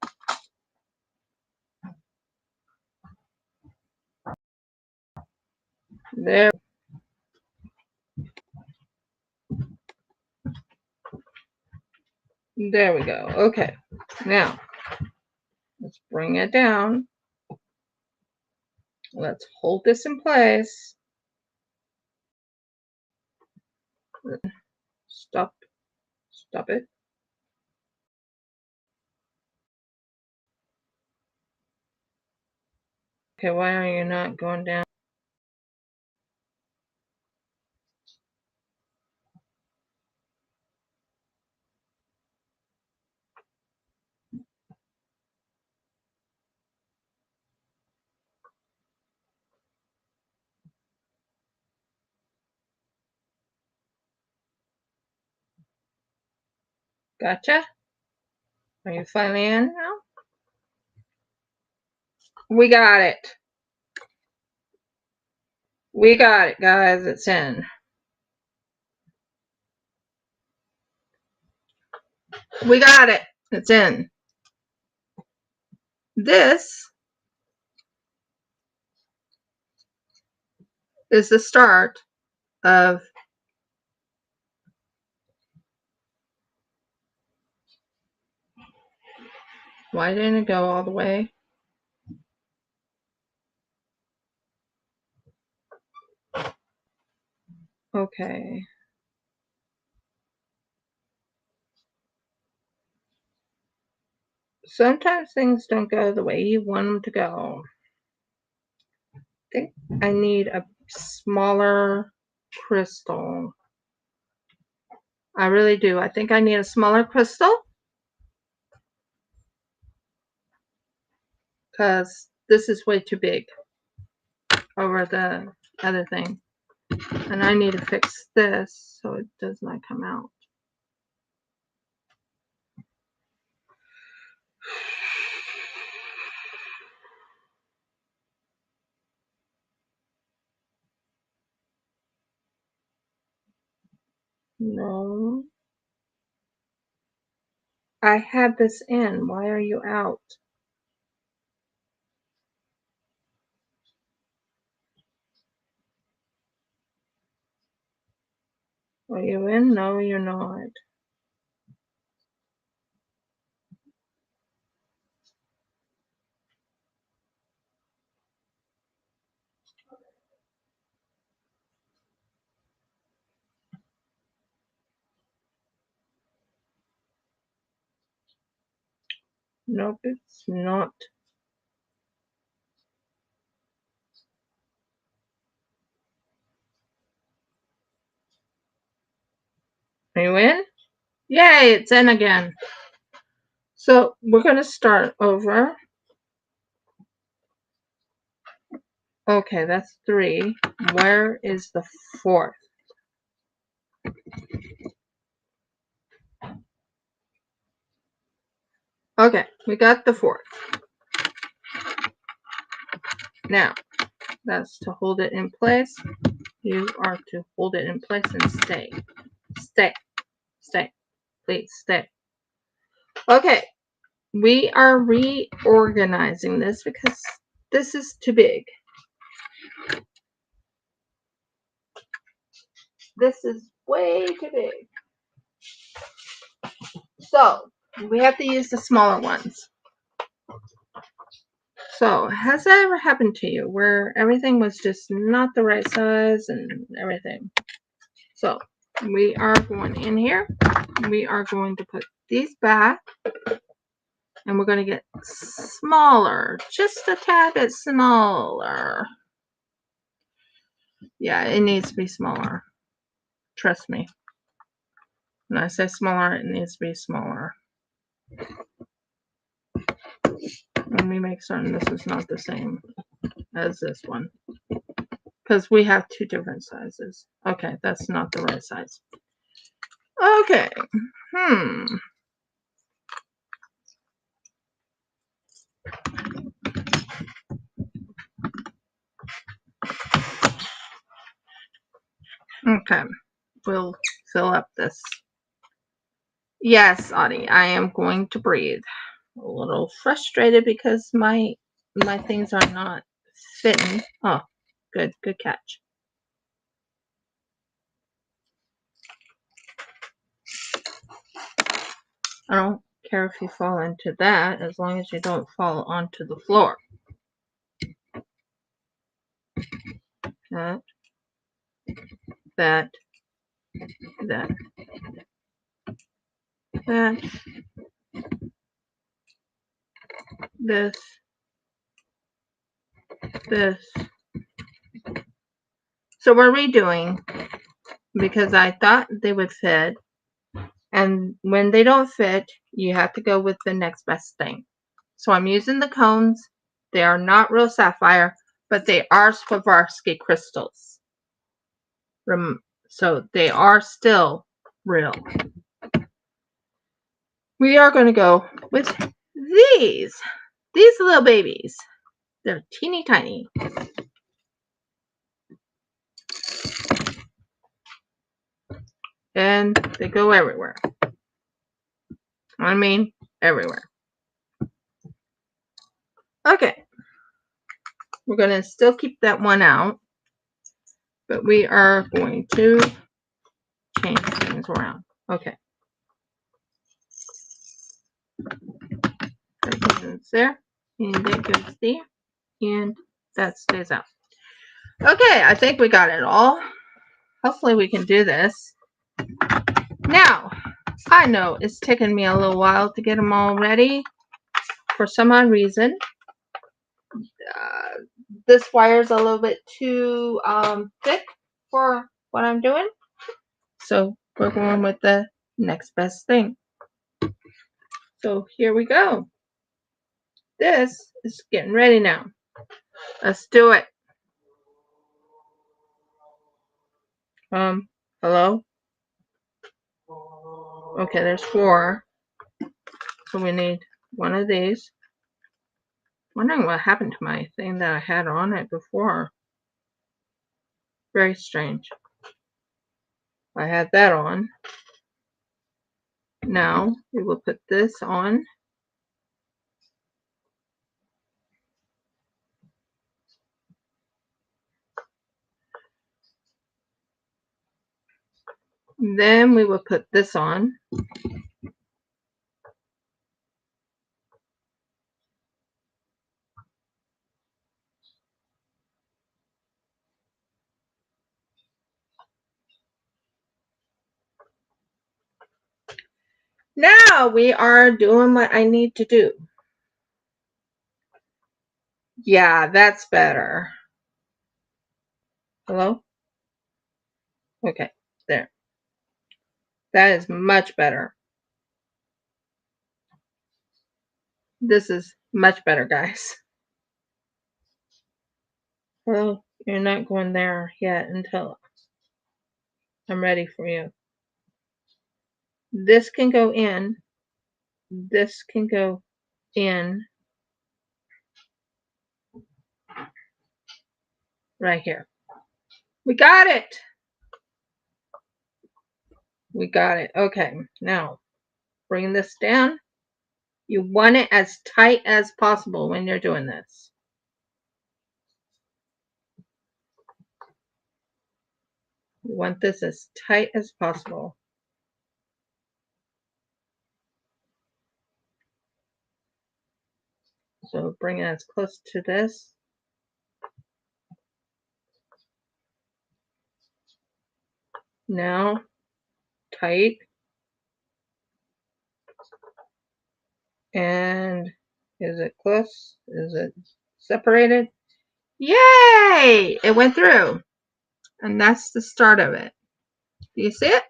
[SPEAKER 1] There. There we go. Okay. Now, let's bring it down. Let's hold this in place. Stop it. Okay, why are you not going down? Gotcha. Are you finally in now? We got it. We got it, guys. It's in. We got it. It's in. This is the start of why didn't it go all the way? Okay. Sometimes things don't go the way you want them to go. I think I need a smaller crystal. I really do. I think I need a smaller crystal. Because this is way too big over the other thing. And I need to fix this so it does not come out. No. I had this in. Why are you out? Are you in? No, you're not. Nope, it's not. Are you in? Yay, it's in again. So we're going to start over. Okay, that's 3. Where is the 4th? Okay, we got the 4th. Now, that's to hold it in place. You are to hold it in place and stay. Stay. Stay. Please stay. Okay, we are reorganizing this because this is too big. This is way too big. So, we have to use the smaller ones. So, has that ever happened to you where everything was just not the right size and everything? So, we are going in here. We are going to put these back. And we're going to get smaller. Just a tad bit smaller. Yeah, it needs to be smaller. Trust me. When I say smaller, it needs to be smaller. Let me make certain this is not the same as this one. Because we have 2 different sizes. Okay, that's not the right size. Okay. Okay. We'll fill up this. Yes, Audie, I am going to breathe. A little frustrated because my things are not fitting. Oh, good catch. I don't care if you fall into that as long as you don't fall onto the floor. That, that, that, this, this. So we're redoing because I thought they would fit. And when they don't fit, you have to go with the next best thing. So I'm using the cones. They are not real sapphire, but they are Swarovski crystals. So they are still real. We are going to go with these little babies. They're teeny tiny. And they go everywhere. I mean, everywhere. Okay. We're going to still keep that one out. But we are going to change things around. Okay. That goes there. And that goes there. And that stays out. Okay, I think we got it all. Hopefully we can do this. Now, I know it's taken me a little while to get them all ready. for some odd reason, this wire is a little bit too thick for what I'm doing. So we're going with the next best thing. So here we go. This is getting ready now. Let's do it. Hello? Okay, there's 4. So we need one of these. Wondering what happened to my thing that I had on it before. Very strange. I had that on. Now we will put this on. Then we will put this on. Now we are doing what I need to do. Yeah, that's better. Hello? Okay, there. That is much better. This is much better, guys. Well, you're not going there yet until I'm ready for you. This can go in. This can go in right here. We got it. We got it. Okay, now bring this down. You want it as tight as possible when you're doing this. You want this as tight as possible. So bring it as close to this. Now, tight. And is it close? Is it separated? Yay! It went through. And that's the start of it. Do you see it?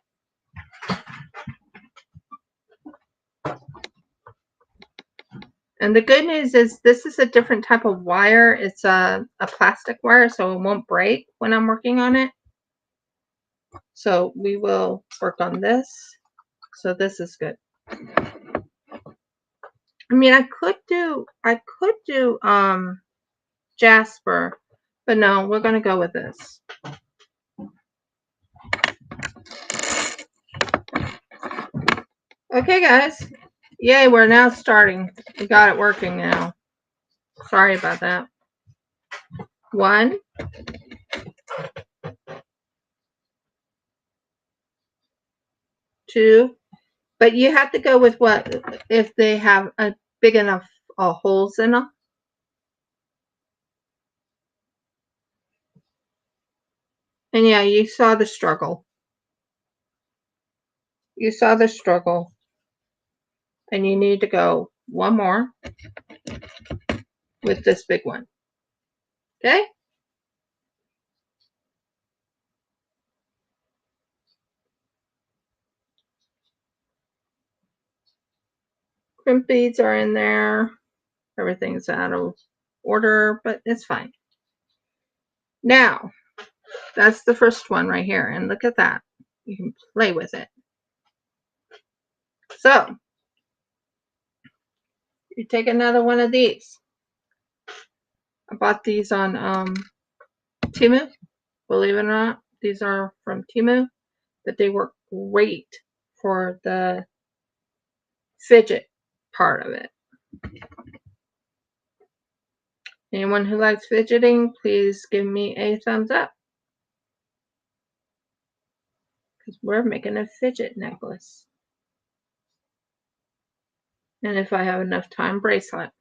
[SPEAKER 1] And the good news is this is a different type of wire. It's a plastic wire, so it won't break when I'm working on it. So we will work on this. So this is good. I mean, I could do Jasper, but no, we're gonna go with this. Okay, guys. Yay, we're now starting. We got it working now. Sorry about that. 1, 2, but you have to go with what if they have a big enough holes in them. And yeah, you saw the struggle. You saw the struggle. And you need to go 1 more with this big one. Okay? Crimp beads are in there. Everything's out of order, but it's fine. Now, that's the first one right here. And look at that. You can play with it. So, you take another one of these. I bought these on Temu. Believe it or not, these are from Temu. But they work great for the fidget part of it. Anyone who likes fidgeting, please give me a thumbs up. Because we're making a fidget necklace. And if I have enough time, bracelet.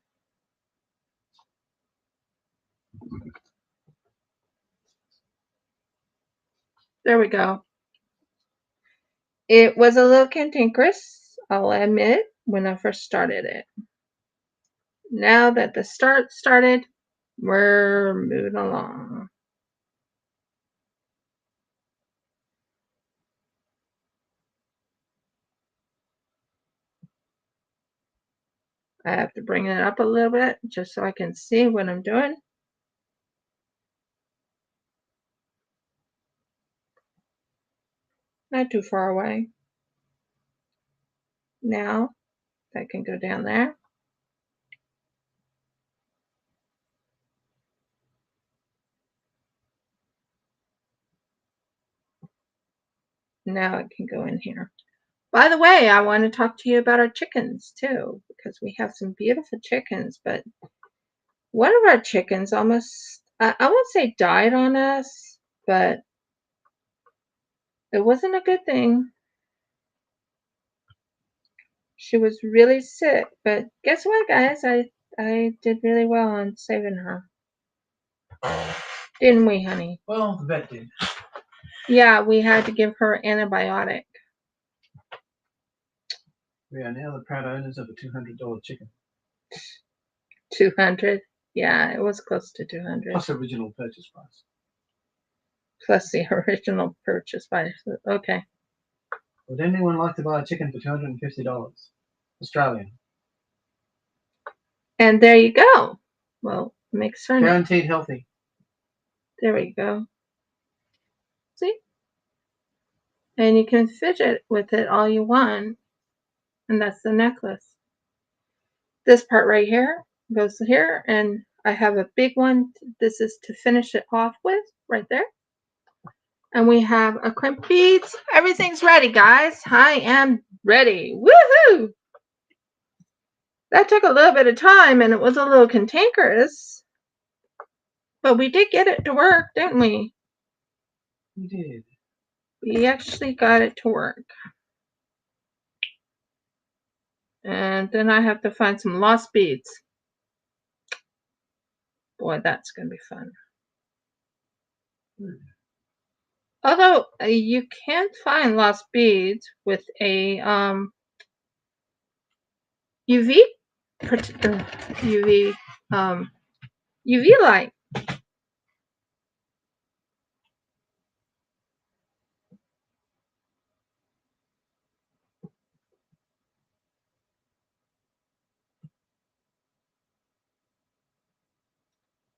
[SPEAKER 1] There we go. It was a little cantankerous, I'll admit, when I first started it. now that the start started, we're moving along. I have to bring it up a little bit just so I can see what I'm doing. Not too far away. Now that can go down there. Now it can go in here. By the way, I want to talk to you about our chickens too, because we have some beautiful chickens, but one of our chickens almost, I won't say died on us, but it wasn't a good thing. She was really sick, but guess what, guys? I did really well on saving her. Didn't we, honey?
[SPEAKER 2] Well, the vet did.
[SPEAKER 1] Yeah, we had to give her antibiotic.
[SPEAKER 2] We are now the proud owners of a $200 chicken.
[SPEAKER 1] 200? Yeah, it was close to 200.
[SPEAKER 2] Plus original purchase price.
[SPEAKER 1] Plus the original purchase price. Okay.
[SPEAKER 2] Would anyone like to buy a chicken for $250? Australian.
[SPEAKER 1] And there you go. Well, make sure.
[SPEAKER 2] Guaranteed healthy.
[SPEAKER 1] There we go. See? And you can fidget with it all you want. And that's the necklace. This part right here goes here. And I have a big one. This is to finish it off with right there. And we have a crimp beads. Everything's ready, guys. I am ready. Woohoo! That took a little bit of time and it was a little cantankerous. But we did get it to work, didn't we?
[SPEAKER 2] We did.
[SPEAKER 1] We actually got it to work. And then I have to find some lost beads. Boy, that's going to be fun. Although you can't find lost beads with a UV light.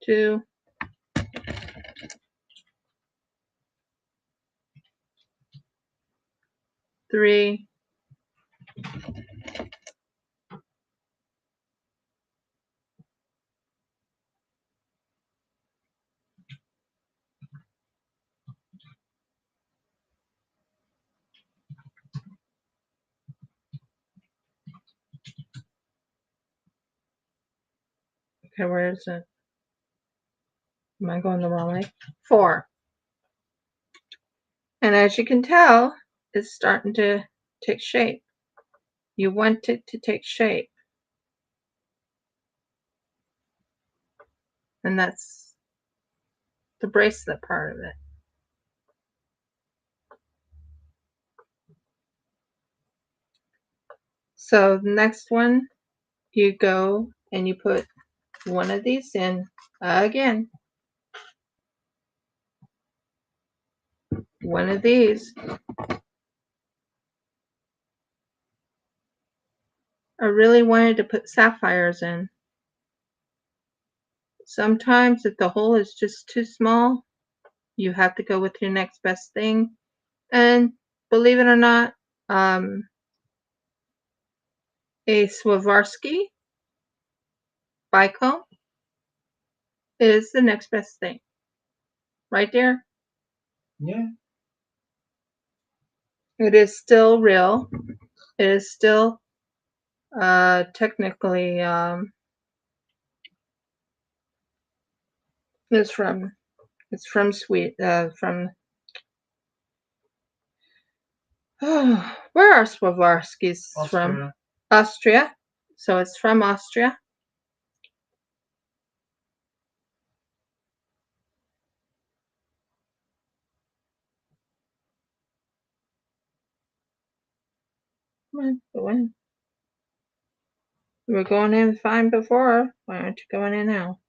[SPEAKER 1] Two, three, okay, where is it? Am I going the wrong way? 4. And as you can tell, it's starting to take shape. You want it to take shape. And that's the bracelet part of it. So the next one, you go and you put one of these in again. One of these. I really wanted to put sapphires in. Sometimes if the hole is just too small, you have to go with your next best thing. And believe it or not, a Swarovski bicomb is the next best thing. Right there.
[SPEAKER 2] Yeah.
[SPEAKER 1] It is still real. It is still technically it's from Sweden, from where are Swarovskis from? Austria. So it's from Austria. Come on, go in. You were going in fine before. Why aren't you going in now?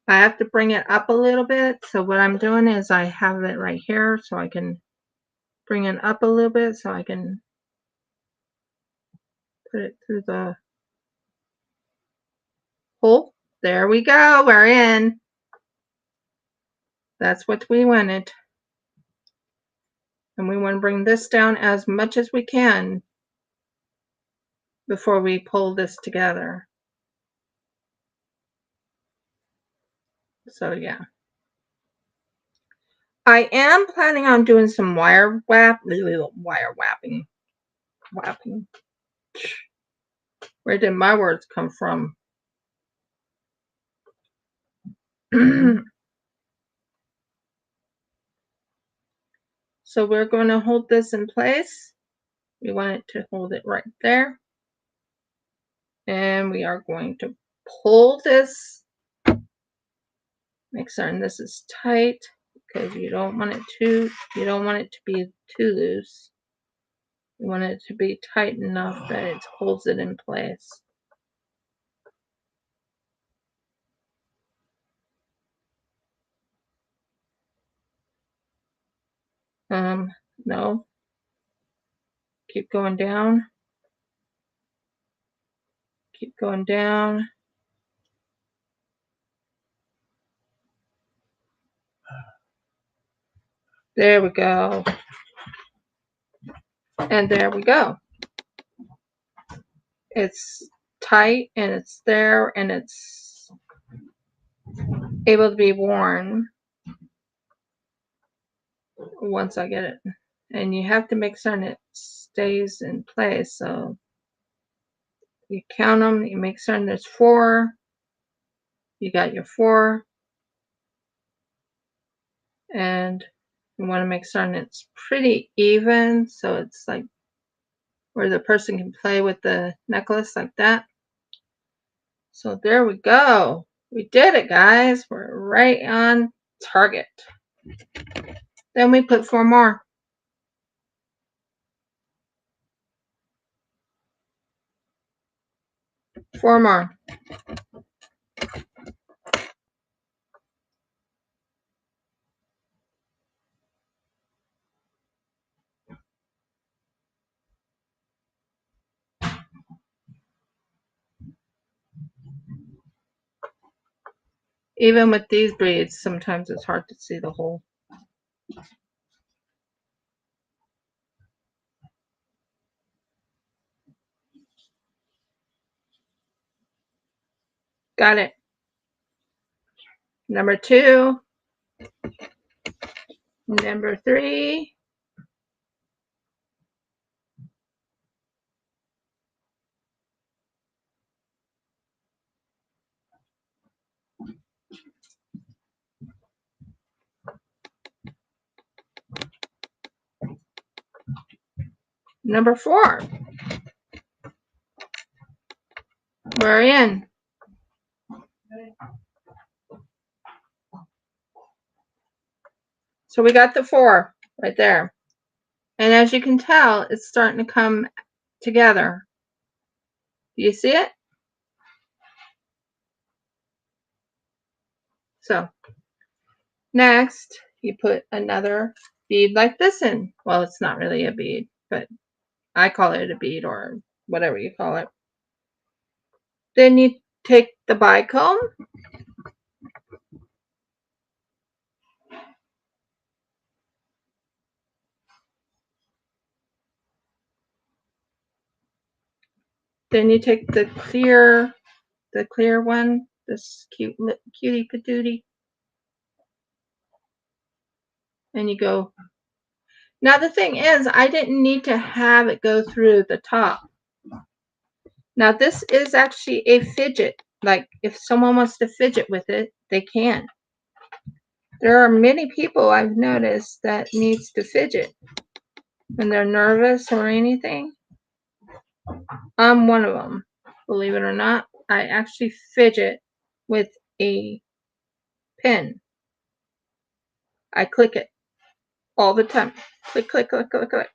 [SPEAKER 1] I have to bring it up a little bit. So what I'm doing is I have it right here so I can bring it up a little bit so I can put it through the hole. There we go. We're in. That's what we wanted. And we want to bring this down as much as we can before we pull this together. So yeah. I am planning on doing some wire wrapping. Where did my words come from? So we're going to hold this in place. We want it to hold it right there. And we are going to pull this. Make certain this is tight because you don't want it to be too loose. You want it to be tight enough that it holds it in place. No. Keep going down. Keep going down. There we go. And there we go. It's tight and it's there and it's able to be worn once I get it. And you have to make certain it stays in place. So you count them, you make certain there's 4. You got your 4. And you want to make certain it's pretty even. So it's like where the person can play with the necklace like that. So there we go. We did it, guys. We're right on target. Then we put 4 more. 4 more. Even with these beads, sometimes it's hard to see the hole. Got it. Number 2. Number 3. Number 4. We're in. So we got the 4 right there. And as you can tell, it's starting to come together. Do you see it? So next, you put another bead like this in. Well, it's not really a bead, but I call it a bead or whatever you call it. Then you take the bicomb. Then you take the clear one, this cutie patootie, and you go. Now the thing is, I didn't need to have it go through the top. Now this is actually a fidget. Like if someone wants to fidget with it, they can. There are many people I've noticed that needs to fidget when they're nervous or anything. I'm one of them. Believe it or not, I actually fidget with a pen. I click it all the time. Click, click, click, click, click.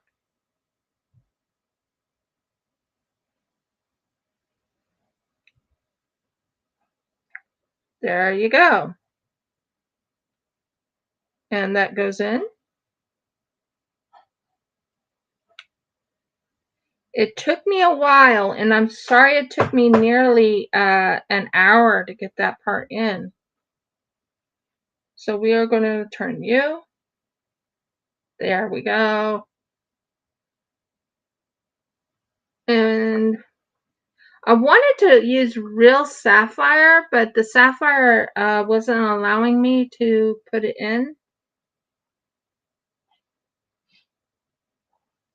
[SPEAKER 1] There you go. And that goes in. It took me a while, and I'm sorry it took me nearly an hour to get that part in. So we are going to turn you. There we go. And I wanted to use real sapphire, but the sapphire wasn't allowing me to put it in.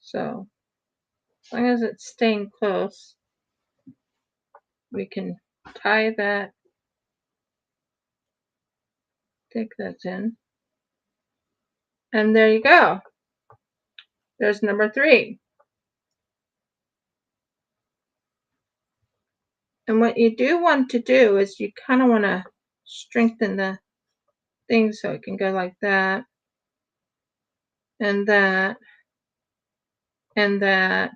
[SPEAKER 1] So as long as it's staying close, we can tie that, take that in. And there you go. There's number 3. And what you do want to do is you kind of want to strengthen the thing so it can go like that, and that, and that,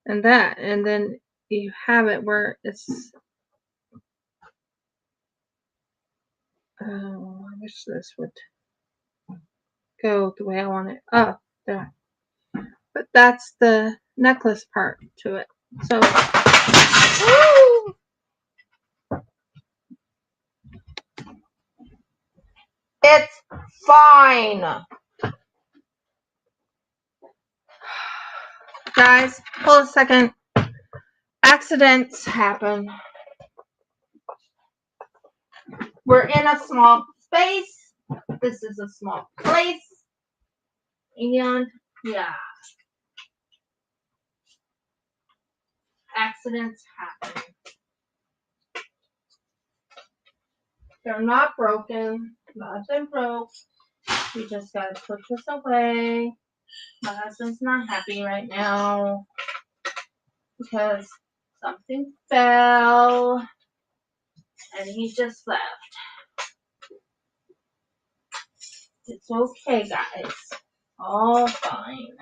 [SPEAKER 1] and that. And then you have it where it's, oh, I wish this would go the way I want it. Oh, there. But that's the necklace part to it. So, woo! It's fine. Guys, hold a second. Accidents happen. We're in a small space. This is a small place. And yeah, accidents happen. They're not broken. Nothing broke. We just gotta put this away. My husband's not happy right now because something fell and he just left. It's okay, guys. All fine.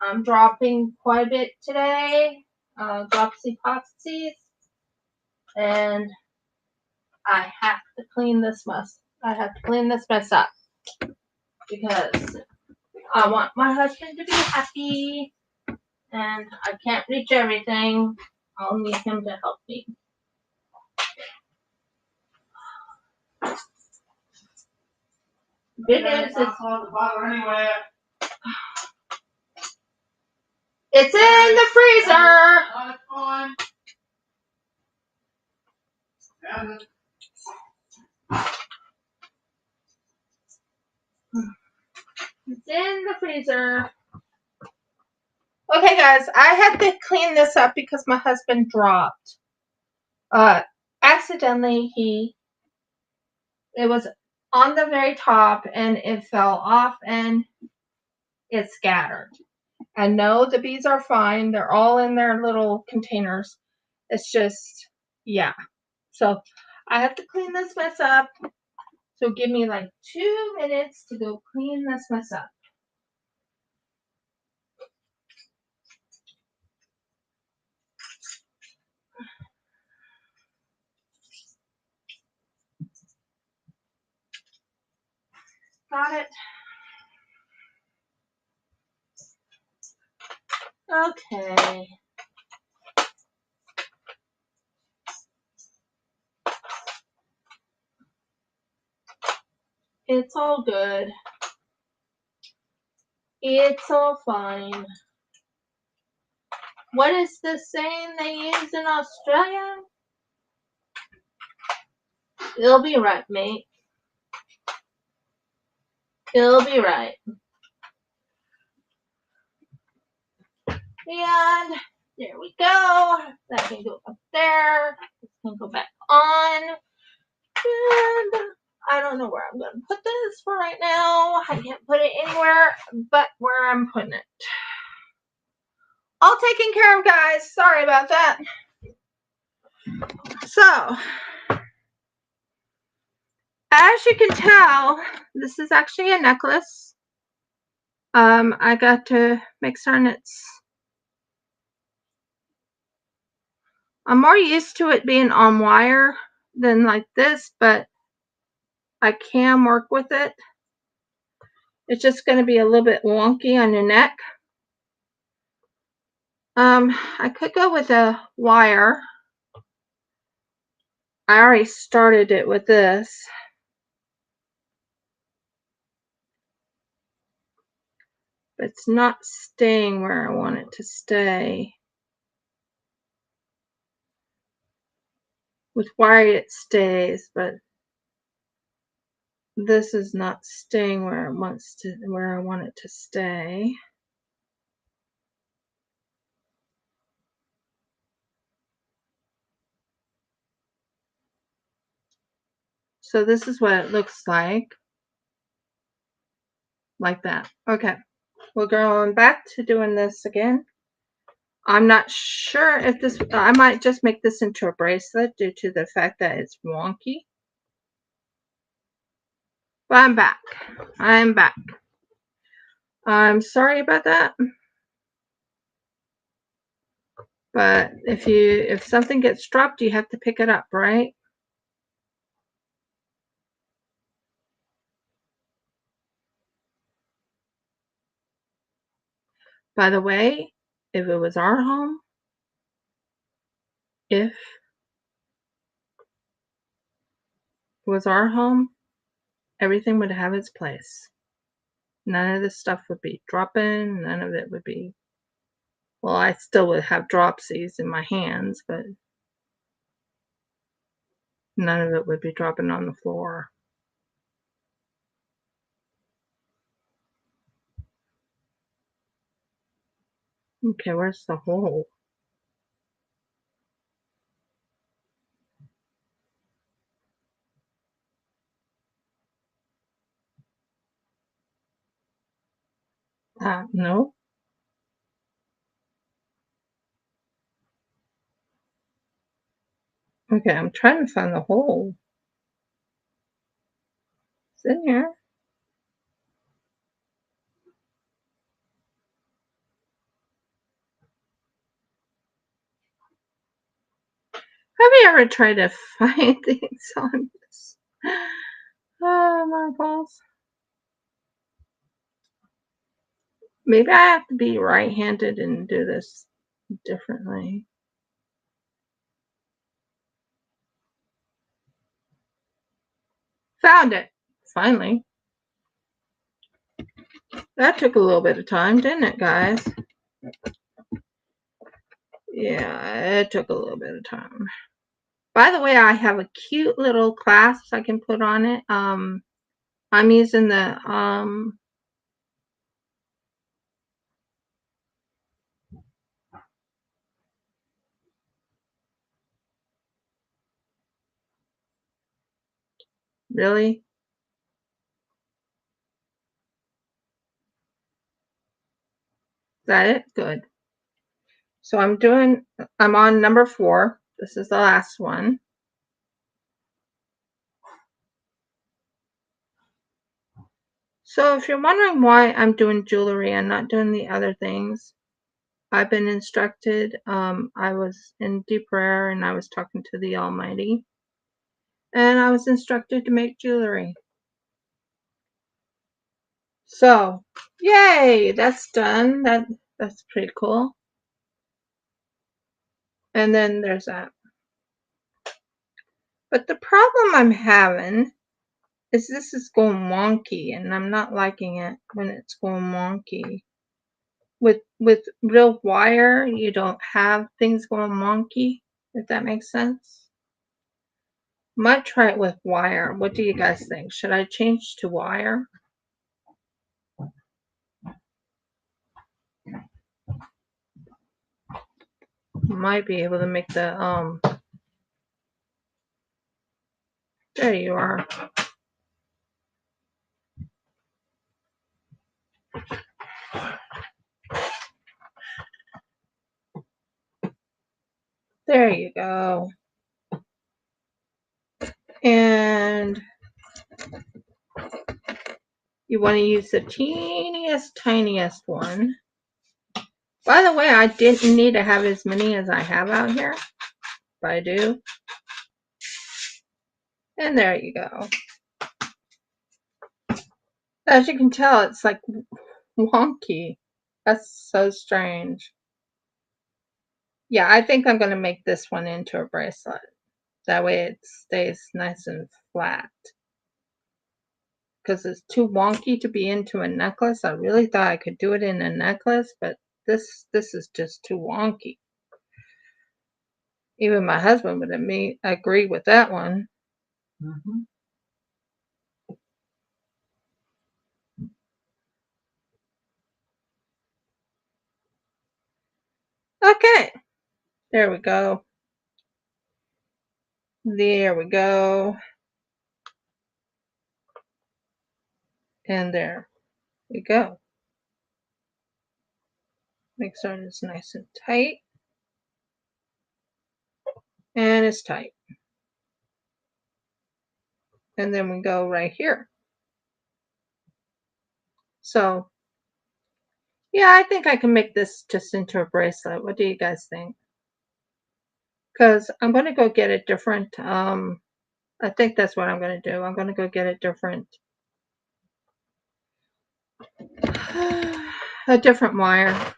[SPEAKER 1] I'm dropping quite a bit today. Dropsy popsies. And I have to clean this mess. I have to clean this mess up because I want my husband to be happy, and I can't reach everything. I'll need him to help me. Good news is it's in the freezer. It's in the freezer. Okay, guys, I had to clean this up because my husband dropped. Accidentally, it was on the very top and it fell off and it scattered. And no, the beads are fine. They're all in their little containers. It's just, yeah. So I have to clean this mess up. So give me like 2 minutes to go clean this mess up. Got it? Okay. It's all good. It's all fine. What is the saying they use in Australia? It'll be right, mate. It'll be right. And there we go. That can go up there. This can go back on. And I don't know where I'm going to put this for right now. I can't put it anywhere but where I'm putting it. All taken care of, guys. Sorry about that. So, as you can tell, this is actually a necklace. I got to make certain it's I'm more used to it being on wire than like this, but I can work with it. It's just going to be a little bit wonky on your neck. I could go with a wire. I already started it with this. But it's not staying where I want it to stay. With wire it stays, but this is not staying where I want it to stay. So this is what it looks like that. Okay, we're going back to doing this again. I'm not sure if this, I might just make this into a bracelet due to the fact that it's wonky. But I'm back. I'm back. I'm sorry about that. But if something gets dropped, you have to pick it up, right? By the way, if it was our home, everything would have its place. None of this stuff would be dropping. None of it would be, well, I still would have dropsies in my hands, but none of it would be dropping on the floor. Okay, where's the hole? No. Okay, I'm trying to find the hole. It's in here. Have you ever tried to find things on this? Oh, my balls. Maybe I have to be right-handed and do this differently. Found it. Finally. That took a little bit of time, didn't it, guys? Yeah, it took a little bit of time. By the way, I have a cute little clasp I can put on it. I'm using the really? Is that it? Good. So I'm on number 4. This is the last one. So if you're wondering why I'm doing jewelry and not doing the other things, I've been instructed. I was in deep prayer and I was talking to the Almighty. And I was instructed to make jewelry. So, yay, that's done. That's pretty cool. And then there's that. But the problem I'm having is this is going wonky, and I'm not liking it when it's going wonky. With real wire, you don't have things going wonky, if that makes sense. Might try it with wire. What do you guys think? Should I change to wire? Might be able to make the there you are. There you go. And you want to use the teeniest, tiniest one. By the way, I didn't need to have as many as I have out here. but I do. And there you go. As you can tell, it's like wonky. That's so strange. Yeah, I think I'm going to make this one into a bracelet. That way it stays nice and flat. Because it's too wonky to be into a necklace. I really thought I could do it in a necklace, but this is just too wonky. Even my husband would agree with that one.
[SPEAKER 2] Mm-hmm.
[SPEAKER 1] Okay, there we go. There we go. And there we go. Make sure it's nice and tight. And it's tight. And then we go right here. So, yeah, I think I can make this just into a bracelet. What do you guys think? Because I'm going to go get a different, I think that's what I'm going to do. I'm going to go get a different wire.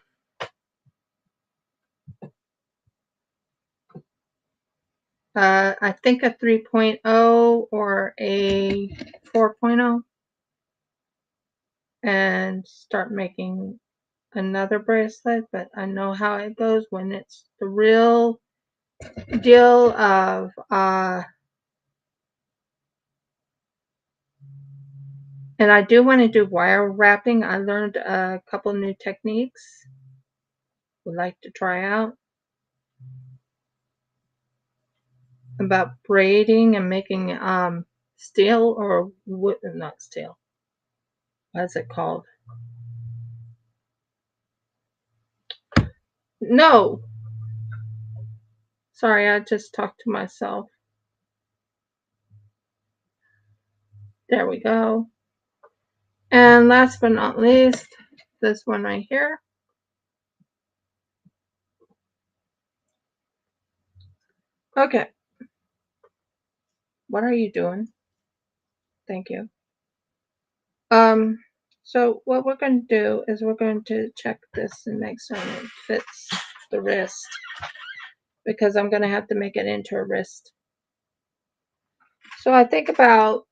[SPEAKER 1] I think a 3.0 or a 4.0, and start making another bracelet. But I know how it goes when it's the real deal of and I do want to do wire wrapping. I learned a couple new techniques. Would like to try out about braiding and making steel or wood, not steel. What's it called? No. Sorry, I just talked to myself. There we go. And last but not least, this one right here. Okay. What are you doing? Thank you. So what we're going to do is we're going to check this and make sure it fits the wrist, because I'm going to have to make it into a wrist. So I think about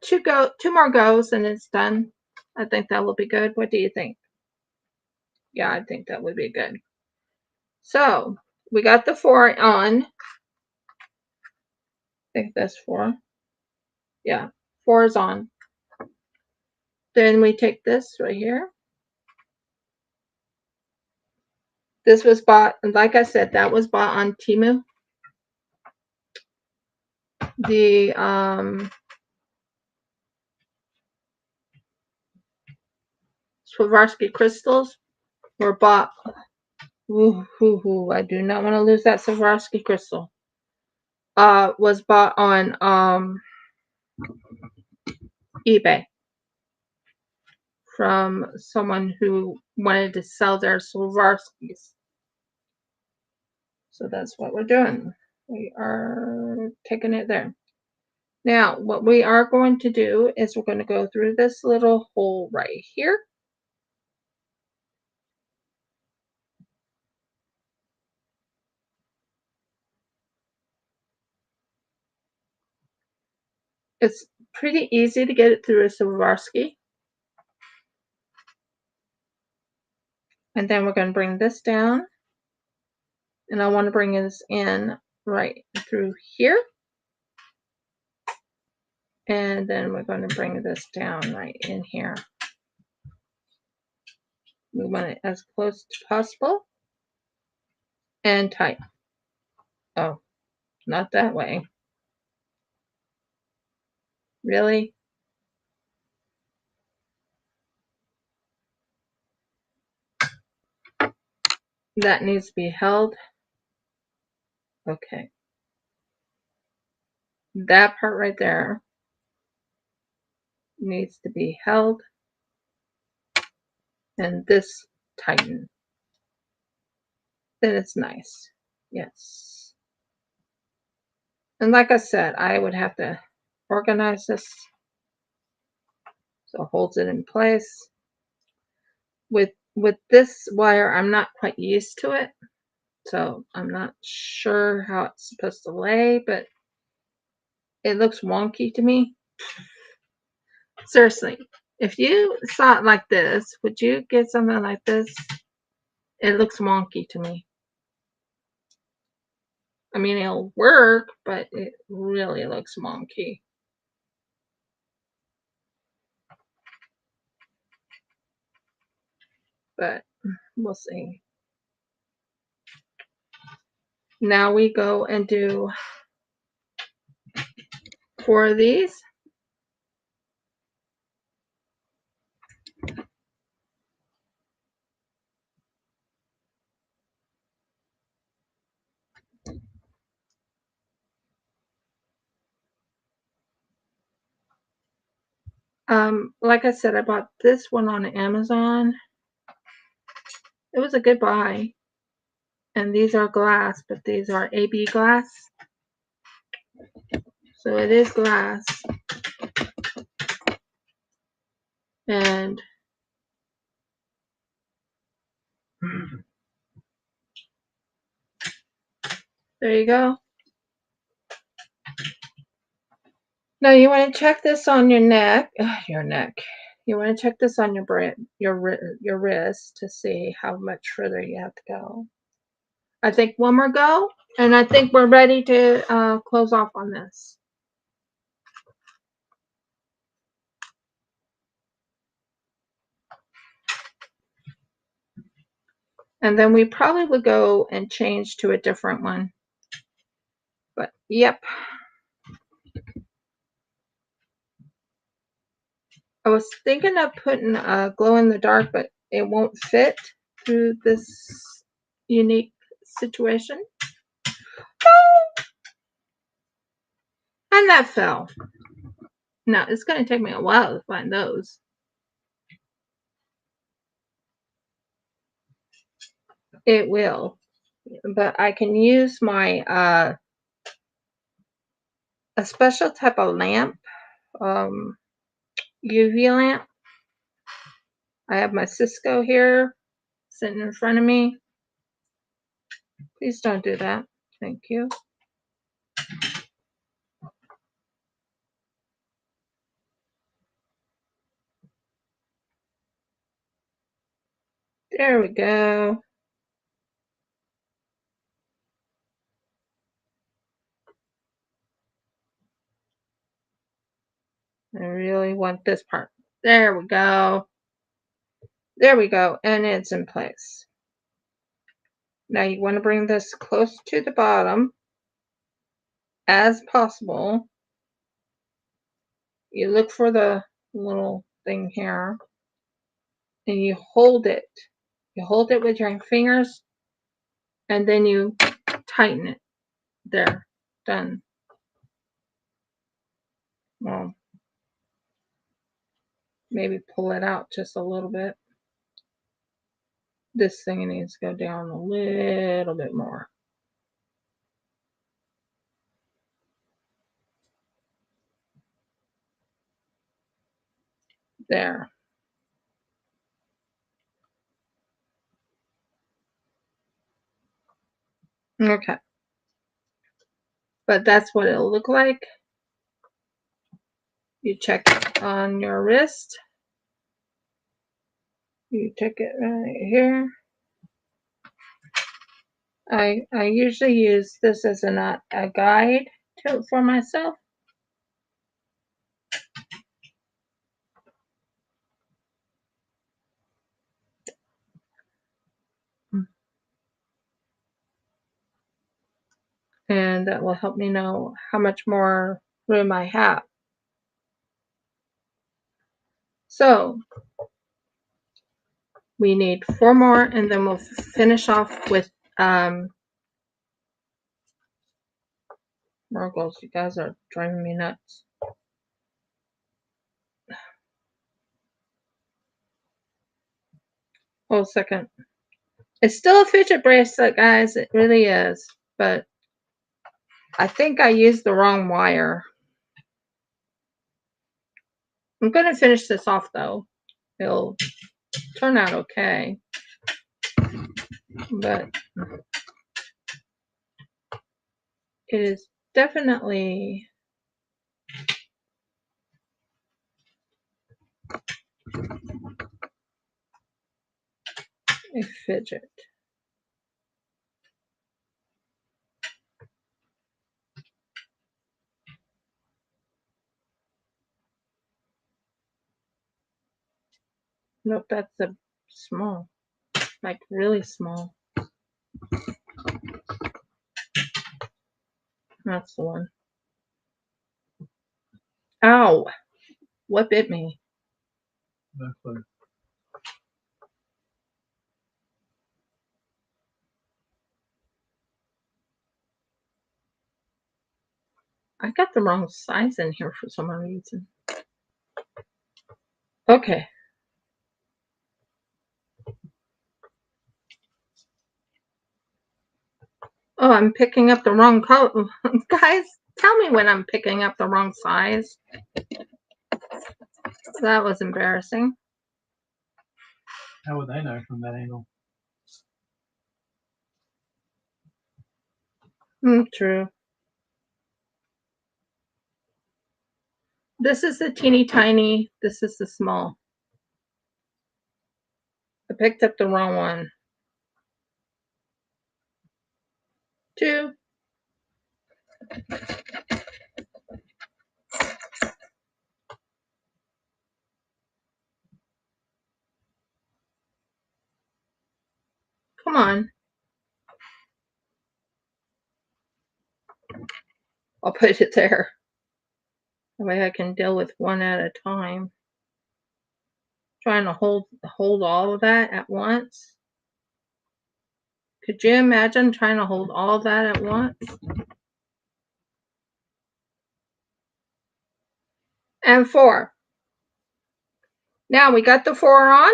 [SPEAKER 1] two more goes and it's done. I think that will be good. What do you think? Yeah, I think that would be good. So we got the 4 on. I think that's 4. Yeah, 4 is on. Then we take this right here. This was bought, like I said, that was bought on Temu. The Swarovski crystals were bought. I do not want to lose that Swarovski crystal. Was bought on eBay from someone who wanted to sell their Swarovskis. So that's what we're doing. We are taking it there. Now, what we are going to do is we're going to go through this little hole right here. It's pretty easy to get it through a Swarovski. And then we're going to bring this down. And I want to bring this in right through here. And then we're going to bring this down right in here. We want it as close as possible and tight. Oh, not that way. Really? That needs to be held. Okay. That part right there needs to be held. And this tighten. Then it's nice. Yes. And like I said, I would have to organize this so it holds it in place. With this wire, I'm not quite used to it, so I'm not sure how it's supposed to lay, but it looks wonky to me. Seriously, if you saw it like this, would you get something like this? It looks wonky to me. I mean, it'll work, but it really looks wonky. But we'll see. Now we go and do 4 of these. Like I said, I bought this one on Amazon. It was a good buy. And these are glass, but these are AB glass. So it is glass. And there you go. Now you want to check this on your neck. You want to check this on your wrist to see how much further you have to go. I think one more go, and I think we're ready to close off on this. And then we probably would go and change to a different one. But yep. I was thinking of putting a glow in the dark, but it won't fit through this unique situation. And that fell. Now, it's going to take me a while to find those. It will. But I can use my, a special type of lamp, UV lamp. I have my Cisco here sitting in front of me. Please don't do that. Thank you. There we go. I really want this part. There we go. There we go. And it's in place. Now you want to bring this close to the bottom as possible. You look for the little thing here and you hold it. You hold it with your fingers and then you tighten it. There. Done. Well, maybe pull it out just a little bit. This thing needs to go down a little bit more. There. Okay. But that's what it'll look like. You check it on your wrist. You take it right here. I usually use this as a guide for myself. And that will help me know how much more room I have. So we need 4 more and then we'll finish off with Margles. You guys are driving me nuts. Hold a second. It's still a fidget bracelet, guys. It really is. But I think I used the wrong wire. I'm going to finish this off though. It'll turn out okay. But it is definitely a fidget. Nope, that's a small, like really small. That's the one. Ow! What bit me?
[SPEAKER 2] No clue.
[SPEAKER 1] I got the wrong size in here for some reason. Okay. Oh, I'm picking up the wrong color. Guys, tell me when I'm picking up the wrong size. That was embarrassing.
[SPEAKER 2] How would they know from that angle?
[SPEAKER 1] True. This is the teeny tiny. This is the small. I picked up the wrong one. 2. Come on. I'll put it there. That way I can deal with one at a time. Trying to hold all of that at once. Could you imagine trying to hold all of that at once? And 4. Now we got the 4 on.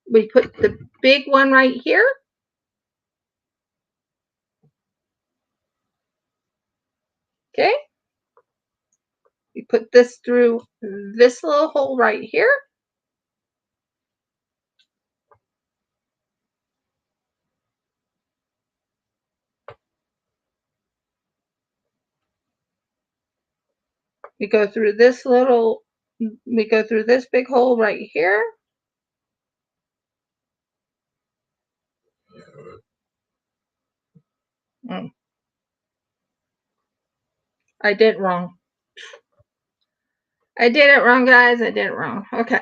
[SPEAKER 1] We put the big one right here. Okay. We put this through this little hole right here. We go through this big hole right here. I did it wrong. I did it wrong, guys. I did it wrong. Okay.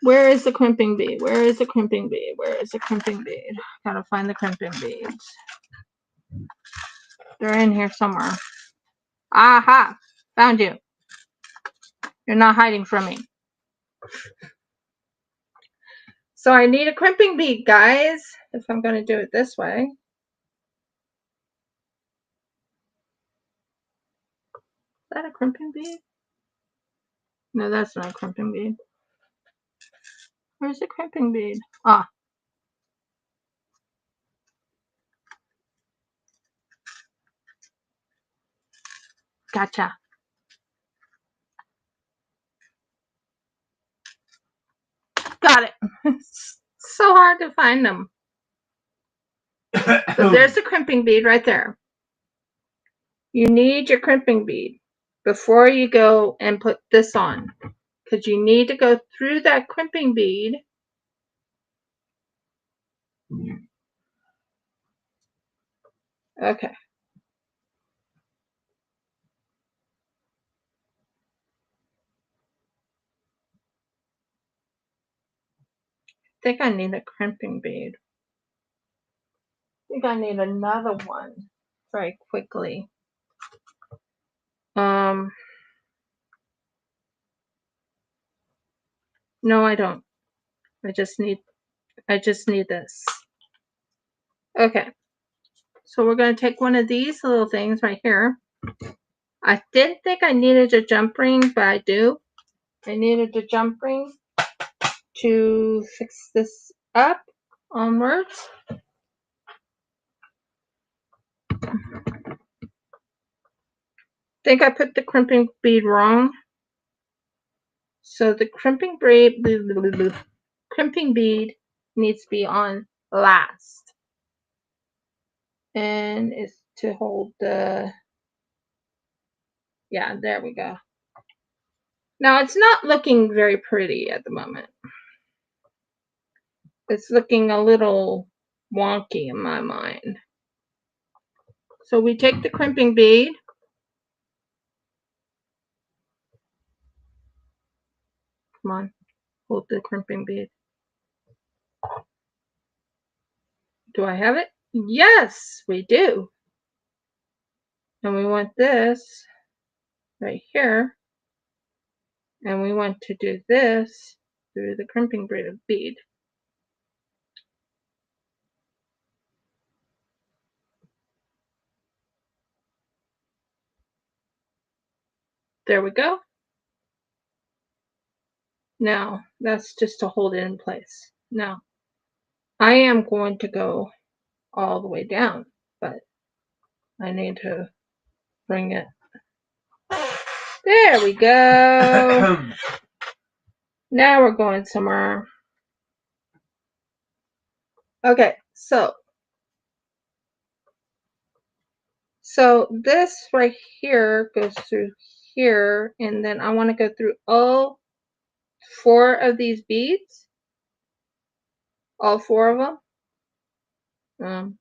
[SPEAKER 1] Where is the crimping bead? Where is the crimping bead? Where is the crimping bead? Gotta find the crimping beads. They're in here somewhere. Aha! Found you. You're not hiding from me. So I need a crimping bead, guys, if I'm going to do it this way. Is that a crimping bead? No, that's not a crimping bead. Where's the crimping bead? Ah. Gotcha. Got it. It's so hard to find them. So there's the crimping bead right there. You need your crimping bead before you go and put this on, because you need to go through that crimping bead. Okay. I think I need a crimping bead. I think I need another one very quickly. No, I don't. I just need this. Okay. So we're going to take one of these little things right here. I didn't think I needed a jump ring, but I do. I needed a jump ring to fix this up onwards. think I put the crimping bead wrong. So the crimping bead needs to be on last. And it's to hold the, yeah, there we go. Now it's not looking very pretty at the moment. It's looking a little wonky in my mind. So we take the crimping bead. Come on, hold the crimping bead. Do I have it? Yes, we do. And we want this right here. And we want to do this through the crimping bead. There we go. Now, that's just to hold it in place. Now, I am going to go all the way down, but I need to bring it. There we go. Now we're going somewhere. Okay, so this right here goes through here, and then I want to go through all 4 of these beads. All 4 of them.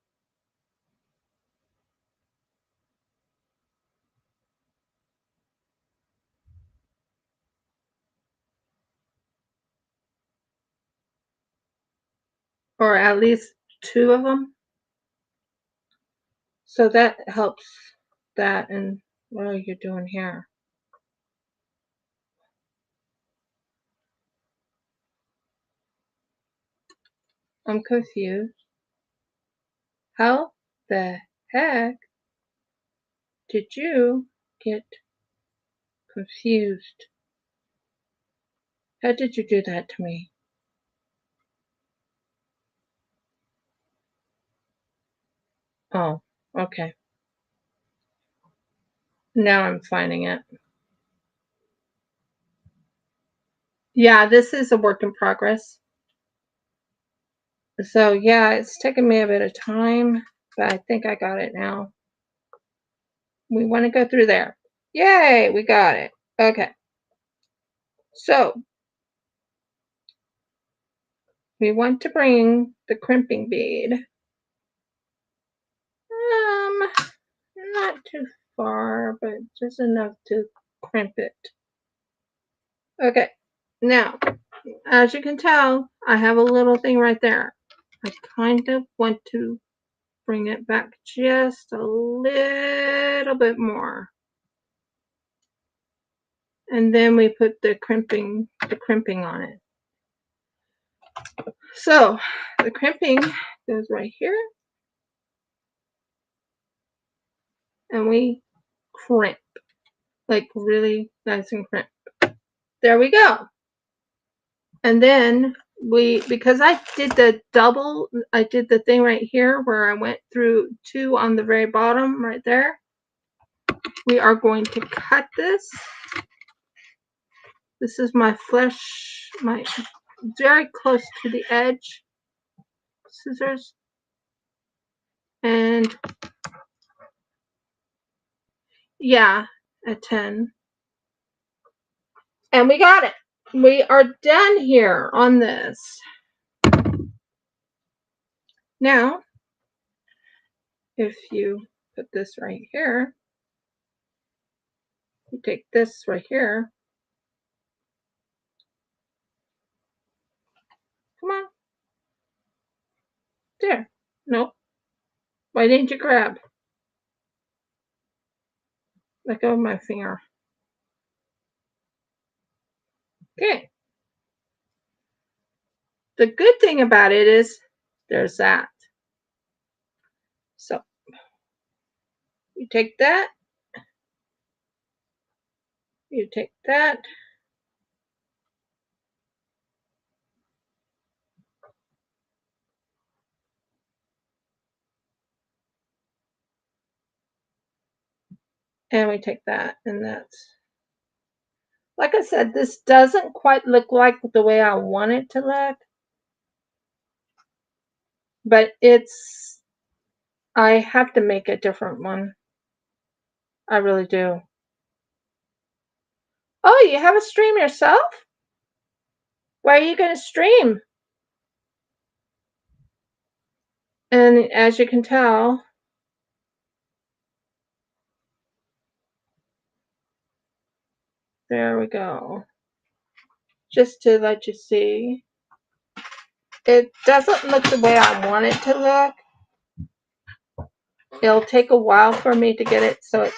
[SPEAKER 1] Or at least 2 of them. So that helps that. And what are you doing here? I'm confused. How the heck did you get confused? How did you do that to me? Oh, okay. Now I'm finding it. Yeah, this is a work in progress. So yeah, it's taken me a bit of time, but I think I got it now. We want to go through there. Yay, we got it. Okay. So we want to bring the crimping bead not too far, but just enough to crimp it. Okay, now, as you can tell, I have a little thing right there. I kind of want to bring it back just a little bit more. And then we put the crimping on it. So the crimping goes right here. And we crimp, like really nice and crimp. There we go. And then because I did the thing right here where I went through 2 on the very bottom right there. We are going to cut this. This is my very close to the edge scissors. And yeah, a 10. And we got it. We are done here on this. Now, if you put this right here, you take this right here. Come on. There. Nope. Why didn't you grab? Let go of my finger. Okay. The good thing about it is there's that. So you take that. You take that. And we take that, and that's, like I said, this doesn't quite look like the way I want it to look. But I have to make a different one. I really do. Oh, you have a stream yourself? Where are you going to stream? And as you can tell, there we go. Just to let you see. It doesn't look the way I want it to look. It'll take a while for me to get it so it's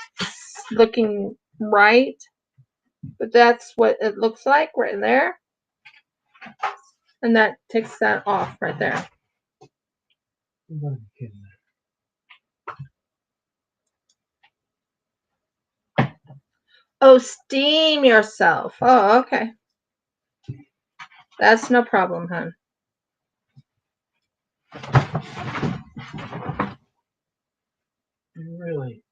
[SPEAKER 1] looking right. But that's what it looks like right there. And that takes that off right there.
[SPEAKER 2] You gotta be kidding me.
[SPEAKER 1] Oh, steam yourself. Oh, okay. That's no problem, hon.
[SPEAKER 2] You really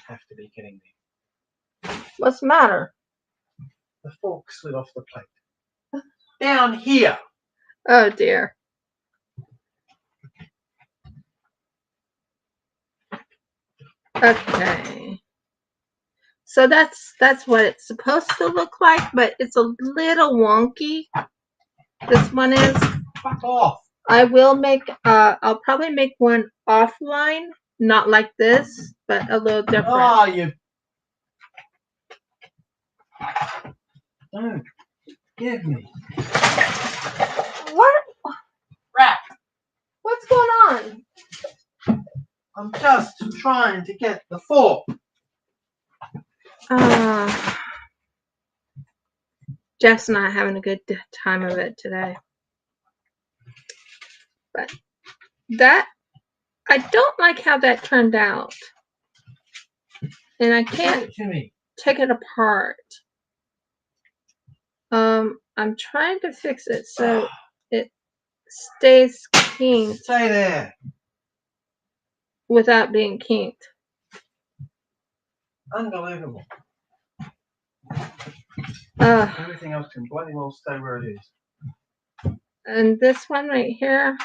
[SPEAKER 2] have to be kidding me.
[SPEAKER 1] What's the matter?
[SPEAKER 2] The fork slid off the plate. Down here.
[SPEAKER 1] Oh, dear. Okay. So that's what it's supposed to look like, but it's a little wonky. This one is.
[SPEAKER 2] Fuck off.
[SPEAKER 1] I will make, I'll probably make one offline, not like this, but a little different.
[SPEAKER 2] Oh, you. Don't give me.
[SPEAKER 1] What?
[SPEAKER 2] Crap.
[SPEAKER 1] What's going on?
[SPEAKER 2] I'm just trying to get the fork.
[SPEAKER 1] Jeff's not having a good time of it today. But that, I don't like how that turned out. And I can't take it apart. I'm trying to fix it so it stays kinked.
[SPEAKER 2] Stay there.
[SPEAKER 1] Without being kinked.
[SPEAKER 2] Unbelievable. Everything else can bloody well stay where it is.
[SPEAKER 1] And this one right here.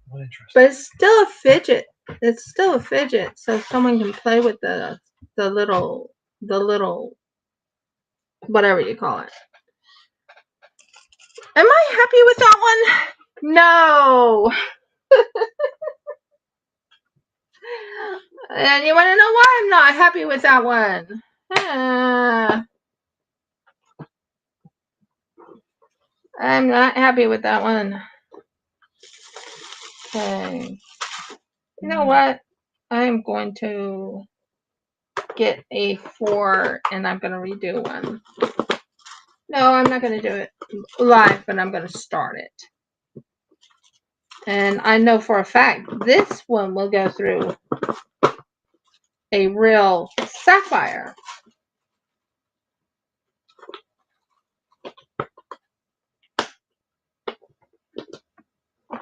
[SPEAKER 1] But it's still a fidget. It's still a fidget, so someone can play with the little whatever you call it. Am I happy with that one? No. And you want to know why I'm not happy with that one? I'm not happy with that one. Okay. You know what? I'm going to get a 4 and I'm going to redo one. No, I'm not going to do it live, but I'm going to start it. And I know for a fact this one will go through a real sapphire.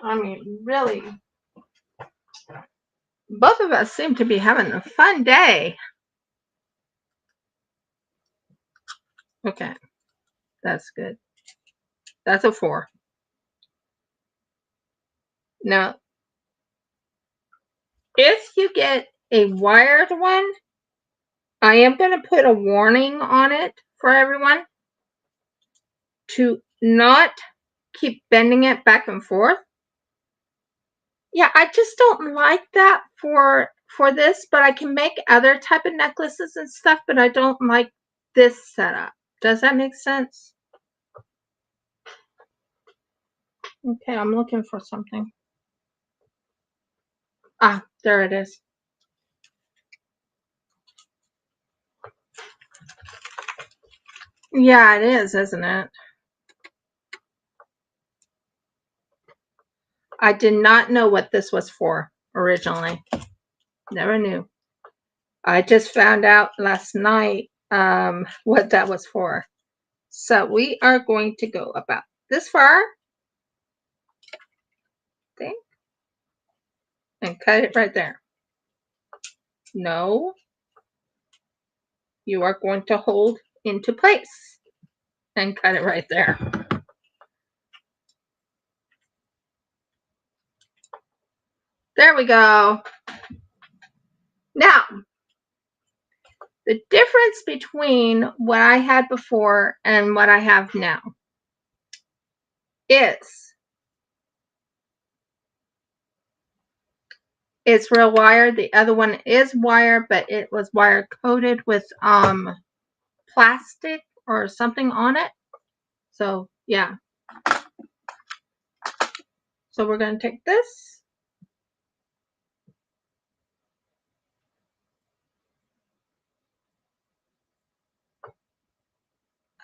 [SPEAKER 1] I mean, really, both of us seem to be having a fun day. Okay, that's good. That's a 4. Now, if you get a wired one, I am going to put a warning on it for everyone to not keep bending it back and forth. Yeah, I just don't like that for this, but I can make other type of necklaces and stuff, but I don't like this setup. Does that make sense? Okay, I'm looking for something. Ah, there it is. Yeah, it is, isn't it? I did not know what this was for originally. Never knew. I just found out last night what that was for. So we are going to go about this far. Okay. And cut it right there. No, you are going to hold into place and cut it right there. There we go. Now, the difference between what I had before and what I have now is it's real wire. The other one is wire, but it was wire coated with plastic or something on it. So yeah. So we're going to take this.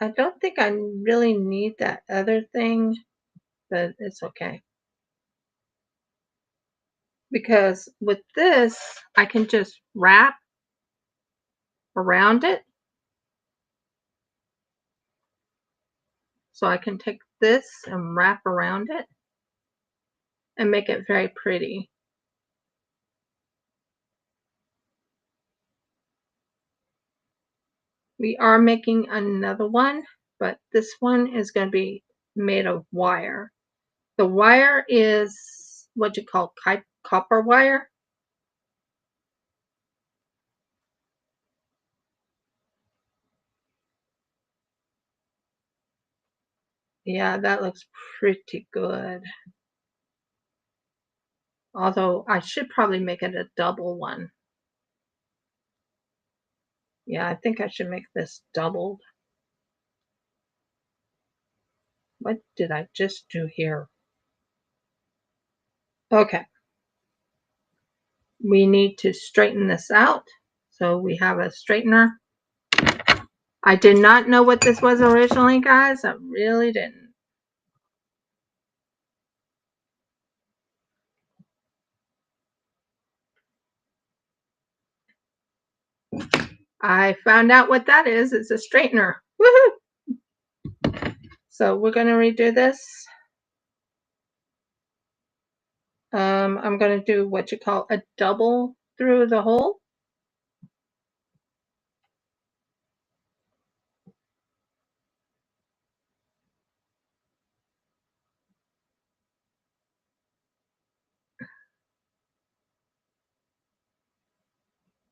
[SPEAKER 1] I don't think I really need that other thing, but it's okay. Because with this, I can just wrap around it. So I can take this and wrap around it and make it very pretty. We are making another one, but this one is going to be made of wire. The wire is what you call copper wire. Yeah, that looks pretty good. Although I should probably make it a double one. Yeah, I think I should make this doubled. What did I just do here? Okay. We need to straighten this out. So we have a straightener. I did not know what this was originally, guys. I really didn't. I found out what that is. It's a straightener. Woohoo! So we're going to redo this. I'm going to do what you call a double through the hole.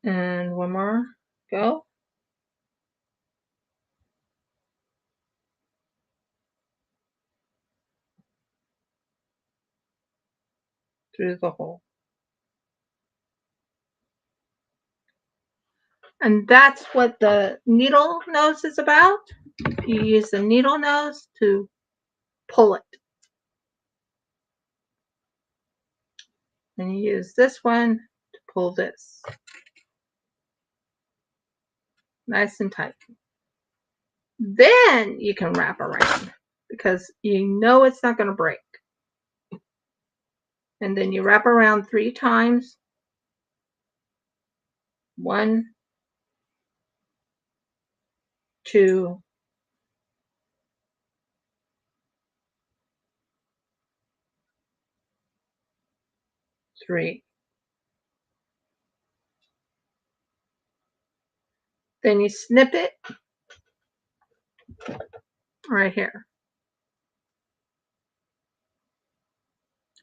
[SPEAKER 1] And one more. Go. Through the hole. And that's what the needle nose is about. You use the needle nose to pull it. And you use this one to pull this. Nice and tight. Then you can wrap around because you know it's not going to break. And then you wrap around 3 times. 1, 2, 3. Then you snip it right here.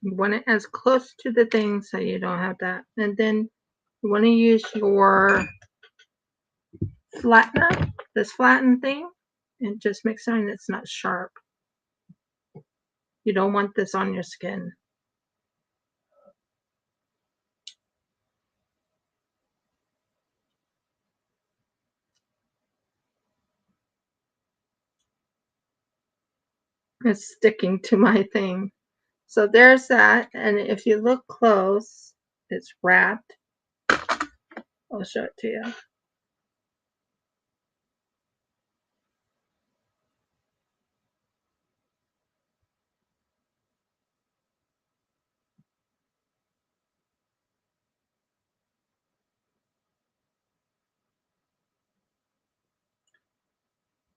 [SPEAKER 1] You want it as close to the thing so you don't have that. And then you want to use your flattener, this flatten thing, and just make sure it's not sharp. You don't want this on your skin. It's sticking to my thing. So there's that. And if you look close, it's wrapped. I'll show it to you.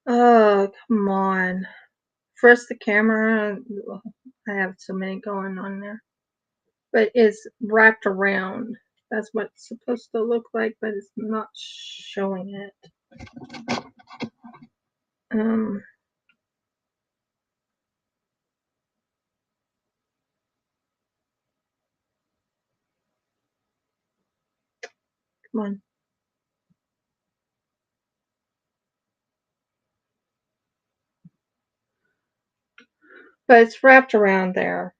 [SPEAKER 1] Oh, come on. First the camera. I have so many going on there. But it's wrapped around That's what it's supposed to look like, but it's not showing it. Come on. But it's wrapped around there.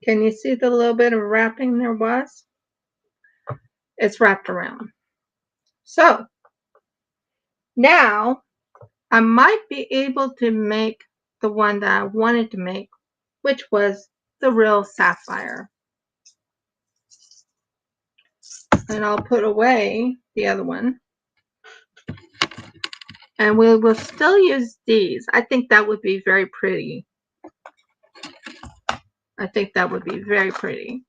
[SPEAKER 1] Can you see the little bit of wrapping there was? It's wrapped around. So now I might be able to make the one that I wanted to make, which was the real sapphire. And I'll put away the other one. And we will still use these. I think that would be very pretty. I think that would be very pretty.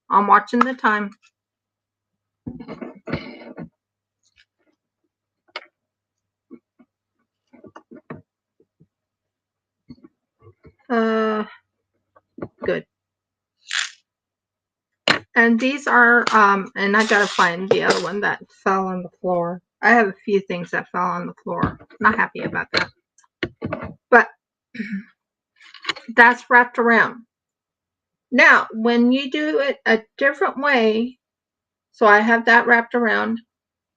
[SPEAKER 1] I'm watching the time. Good. And these are, and I gotta find the other one that fell on the floor. I have a few things that fell on the floor. Not happy about that. But that's wrapped around. Now, when you do it a different way, so I have that wrapped around,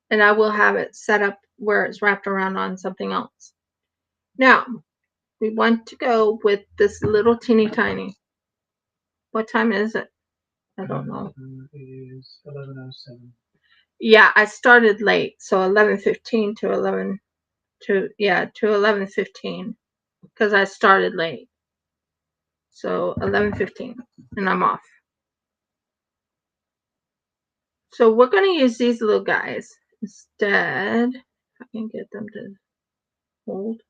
[SPEAKER 1] and I will have it set up where it's wrapped around on something else. Now, we want to go with this little teeny tiny. What time is it? I don't know.
[SPEAKER 2] It is 11:07.
[SPEAKER 1] Yeah, I started late, so 11:15 to 11:15 because I started late. So 11:15 and I'm off. So we're going to use these little guys instead. I can get them to hold.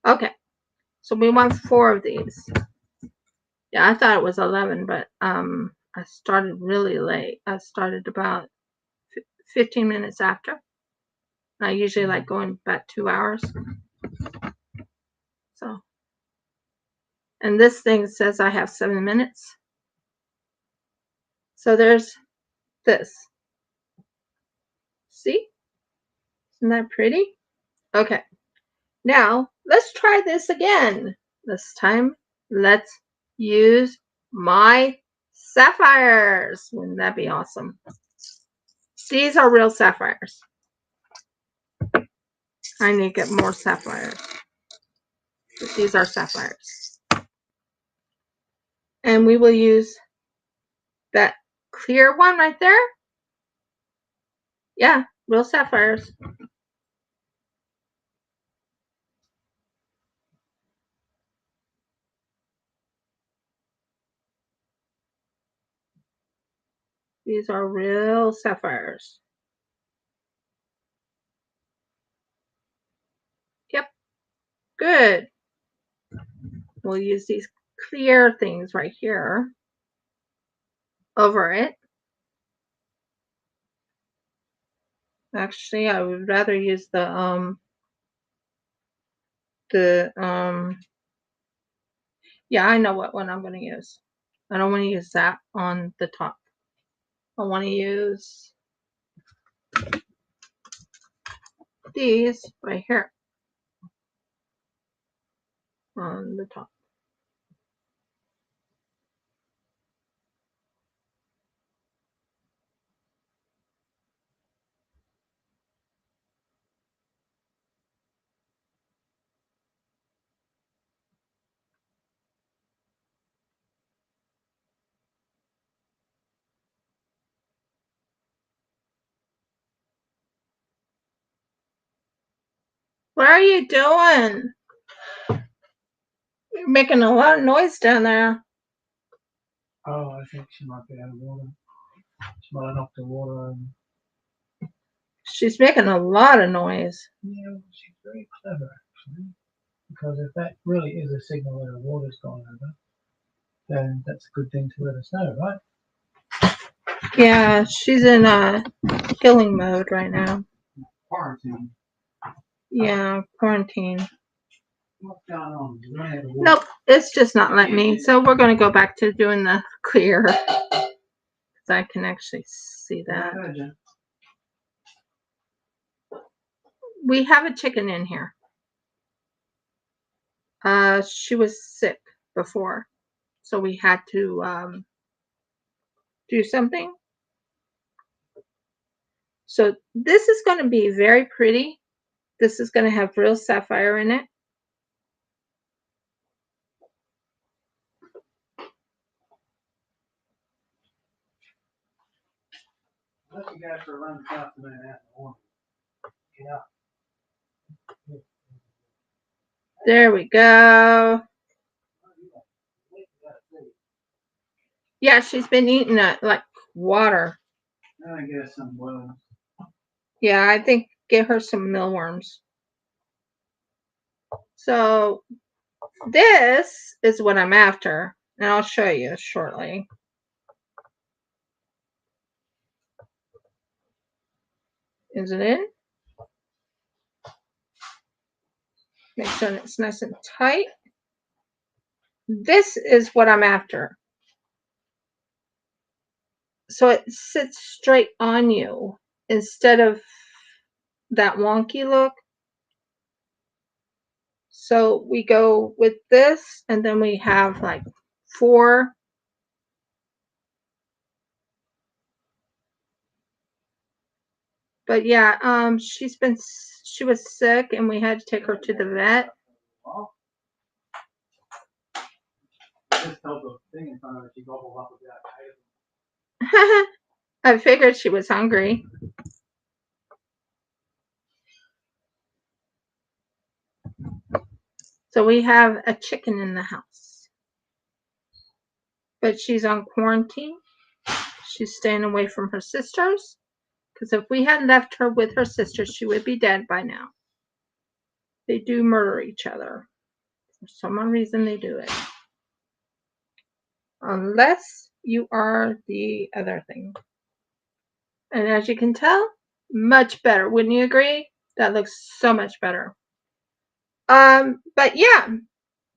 [SPEAKER 1] Okay. So we want 4 of these. Yeah, I thought it was 11, but I started really late. I started about 15 minutes after. I usually like going about 2 hours. So, and this thing says I have 7 minutes. So there's this. See? Isn't that pretty? Okay. Now, let's try this again. This time, let's use my sapphires. Wouldn't that be awesome? These are real sapphires. I need to get more sapphires. But these are sapphires. And we will use that clear one right there. Yeah, real sapphires. These are real sapphires. Yep, good. We'll use these clear things right here over it. Actually, I would rather use the yeah, I know what one I'm going to use. I don't want to use that on the top. I want to use these right here on the top. What are you doing? You're making a lot of noise down there.
[SPEAKER 2] Oh, I think she might be out of water. She might have knocked the water over.
[SPEAKER 1] She's making a lot of noise.
[SPEAKER 2] Yeah, she's very clever actually. Because if that really is a signal that the water's gone over, then that's a good thing to let us know, right?
[SPEAKER 1] Yeah, she's in a killing mode right now.
[SPEAKER 2] quarantine.
[SPEAKER 1] Yeah, quarantine.
[SPEAKER 2] What's going on? You don't have to work.
[SPEAKER 1] Nope, it's just not letting me. So we're going to go back to doing the clear. Because I can actually see that. We have a chicken in here. She was sick before. So we had to do something. So this is going to be very pretty. This is going to have real sapphire in it.
[SPEAKER 2] Unless you guys are running out in the morning. Yeah.
[SPEAKER 1] There we go. Yeah, she's been eating it like water.
[SPEAKER 2] I guess some worms.
[SPEAKER 1] Yeah, I think give her some mealworms. So this is what I'm after, and I'll show you shortly. Is it in? Make sure it's nice and tight. This is what I'm after. So it sits straight on you instead of that wonky look. So we go with this, and then we have like 4. But yeah, she was sick, and we had to take her to the vet. I figured she was hungry. So we have a chicken in the house. But she's on quarantine. She's staying away from her sisters. Because if we had left her with her sisters, she would be dead by now. They do murder each other. For some reason, they do it. Unless you are the other thing. And as you can tell, much better. Wouldn't you agree? That looks so much better. But yeah,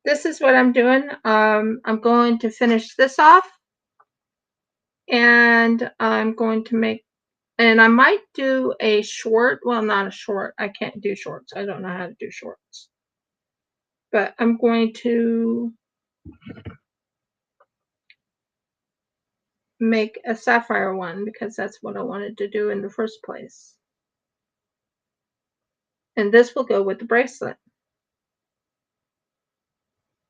[SPEAKER 1] this is what I'm doing. I'm going to finish this off. And I'm going to make, and I might do a short. Well, not a short. I can't do shorts. I don't know how to do shorts. But I'm going to make a sapphire one because that's what I wanted to do in the first place. And this will go with the bracelet.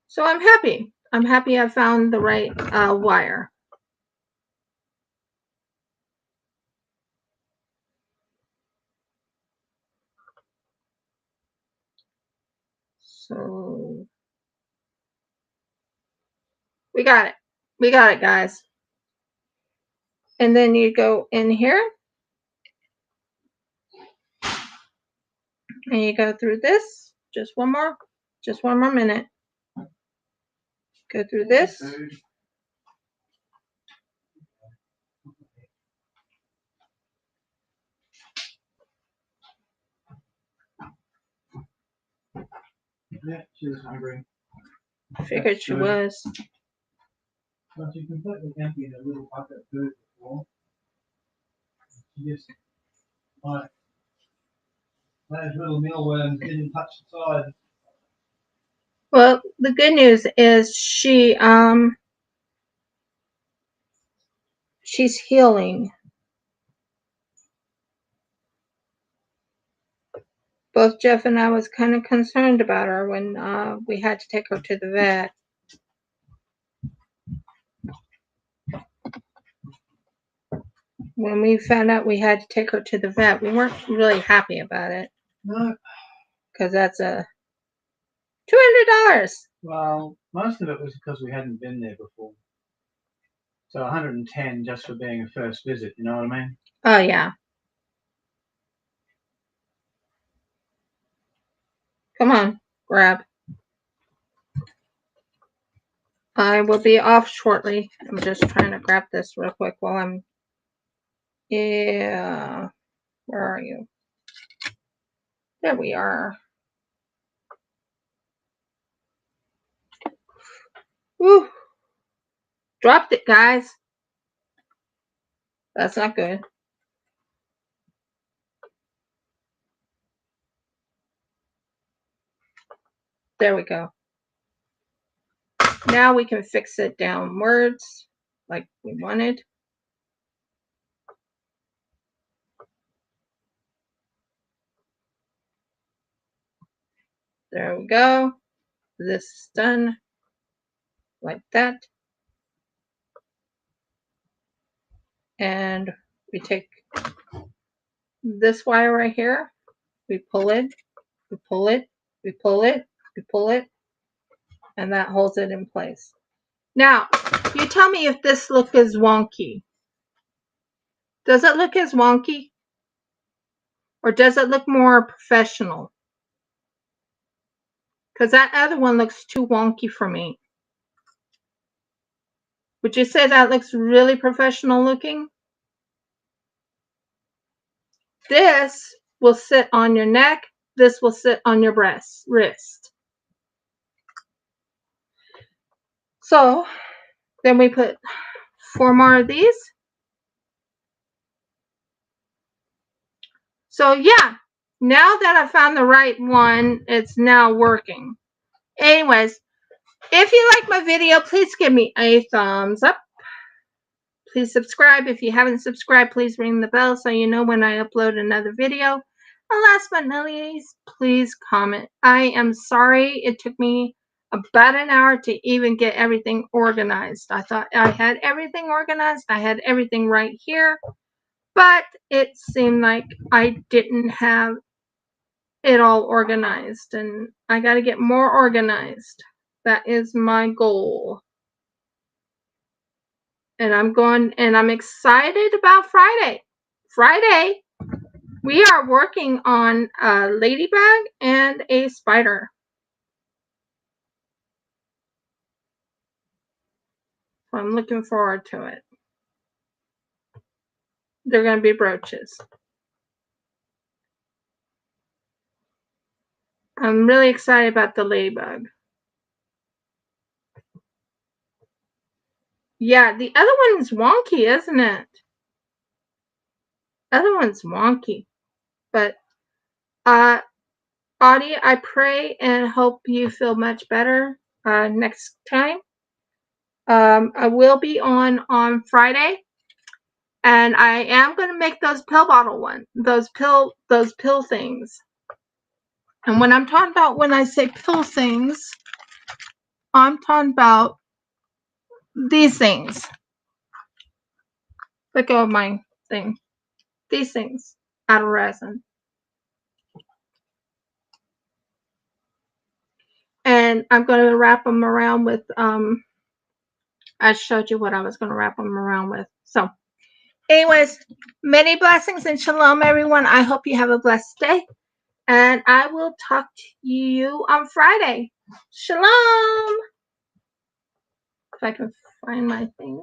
[SPEAKER 1] So I'm happy. I'm happy I found the right wire. So we got it. We got it, guys. And then you go in here. And you go through this. Just one more minute. Go through this.
[SPEAKER 2] Yeah, she was hungry.
[SPEAKER 1] I figured she was.
[SPEAKER 2] Well, she completely emptied a little bucket of food before. She just, like, those little mealworms didn't touch the side.
[SPEAKER 1] Well, the good news is she's healing. Both Jeff and I was kind of concerned about her when we had to take her to the vet. When we found out we had to take her to the vet, we weren't really happy about it.
[SPEAKER 2] No.
[SPEAKER 1] Because that's $200.
[SPEAKER 2] Well, most of it was because we hadn't been there before. So 110 just for being a first visit, you know what I mean?
[SPEAKER 1] Oh, yeah. Come on, grab. I will be off shortly. I'm just trying to grab this real quick while I'm... Yeah. Where are you? There we are. Woo! Dropped it, guys. That's not good. There we go. Now we can fix it downwards like we wanted. There we go. This is done like that. And we take this wire right here. We pull it, we pull it, we pull it, we pull it, and that holds it in place. Now, you tell me if this look is wonky. Does it look as wonky? Or does it look more professional? Because that other one looks too wonky for me. Would you say that looks really professional looking? This will sit on your neck. This will sit on your wrist. So then we put 4 more of these. So yeah, now that I found the right one, it's now working. Anyways, if you like my video, please give me a thumbs up. Please subscribe. If you haven't subscribed, please ring the bell so you know when I upload another video. And last but not least, please comment. I am sorry it took me about an hour to even get everything organized. I thought I had everything organized. I had everything right here. But it seemed like I didn't have it all organized. And I got to get more organized. That is my goal. And I'm excited about Friday. Friday, we are working on a ladybug and a spider. So I'm looking forward to it. They're going to be brooches. I'm really excited about the ladybug. Yeah, the other one's wonky, isn't it? The other one's wonky. But, Audie, I pray and hope you feel much better next time. I will be on Friday. And I am going to make those pill bottle ones, those pill things. And when I'm talking about when I say pill things, I'm talking about these things. Let go of my thing. These things out of resin. And I'm going to wrap them around with, I showed you what I was going to wrap them around with. So, anyways, many blessings and shalom, everyone. I hope you have a blessed day. And I will talk to you on Friday. Shalom. If I can find my thing.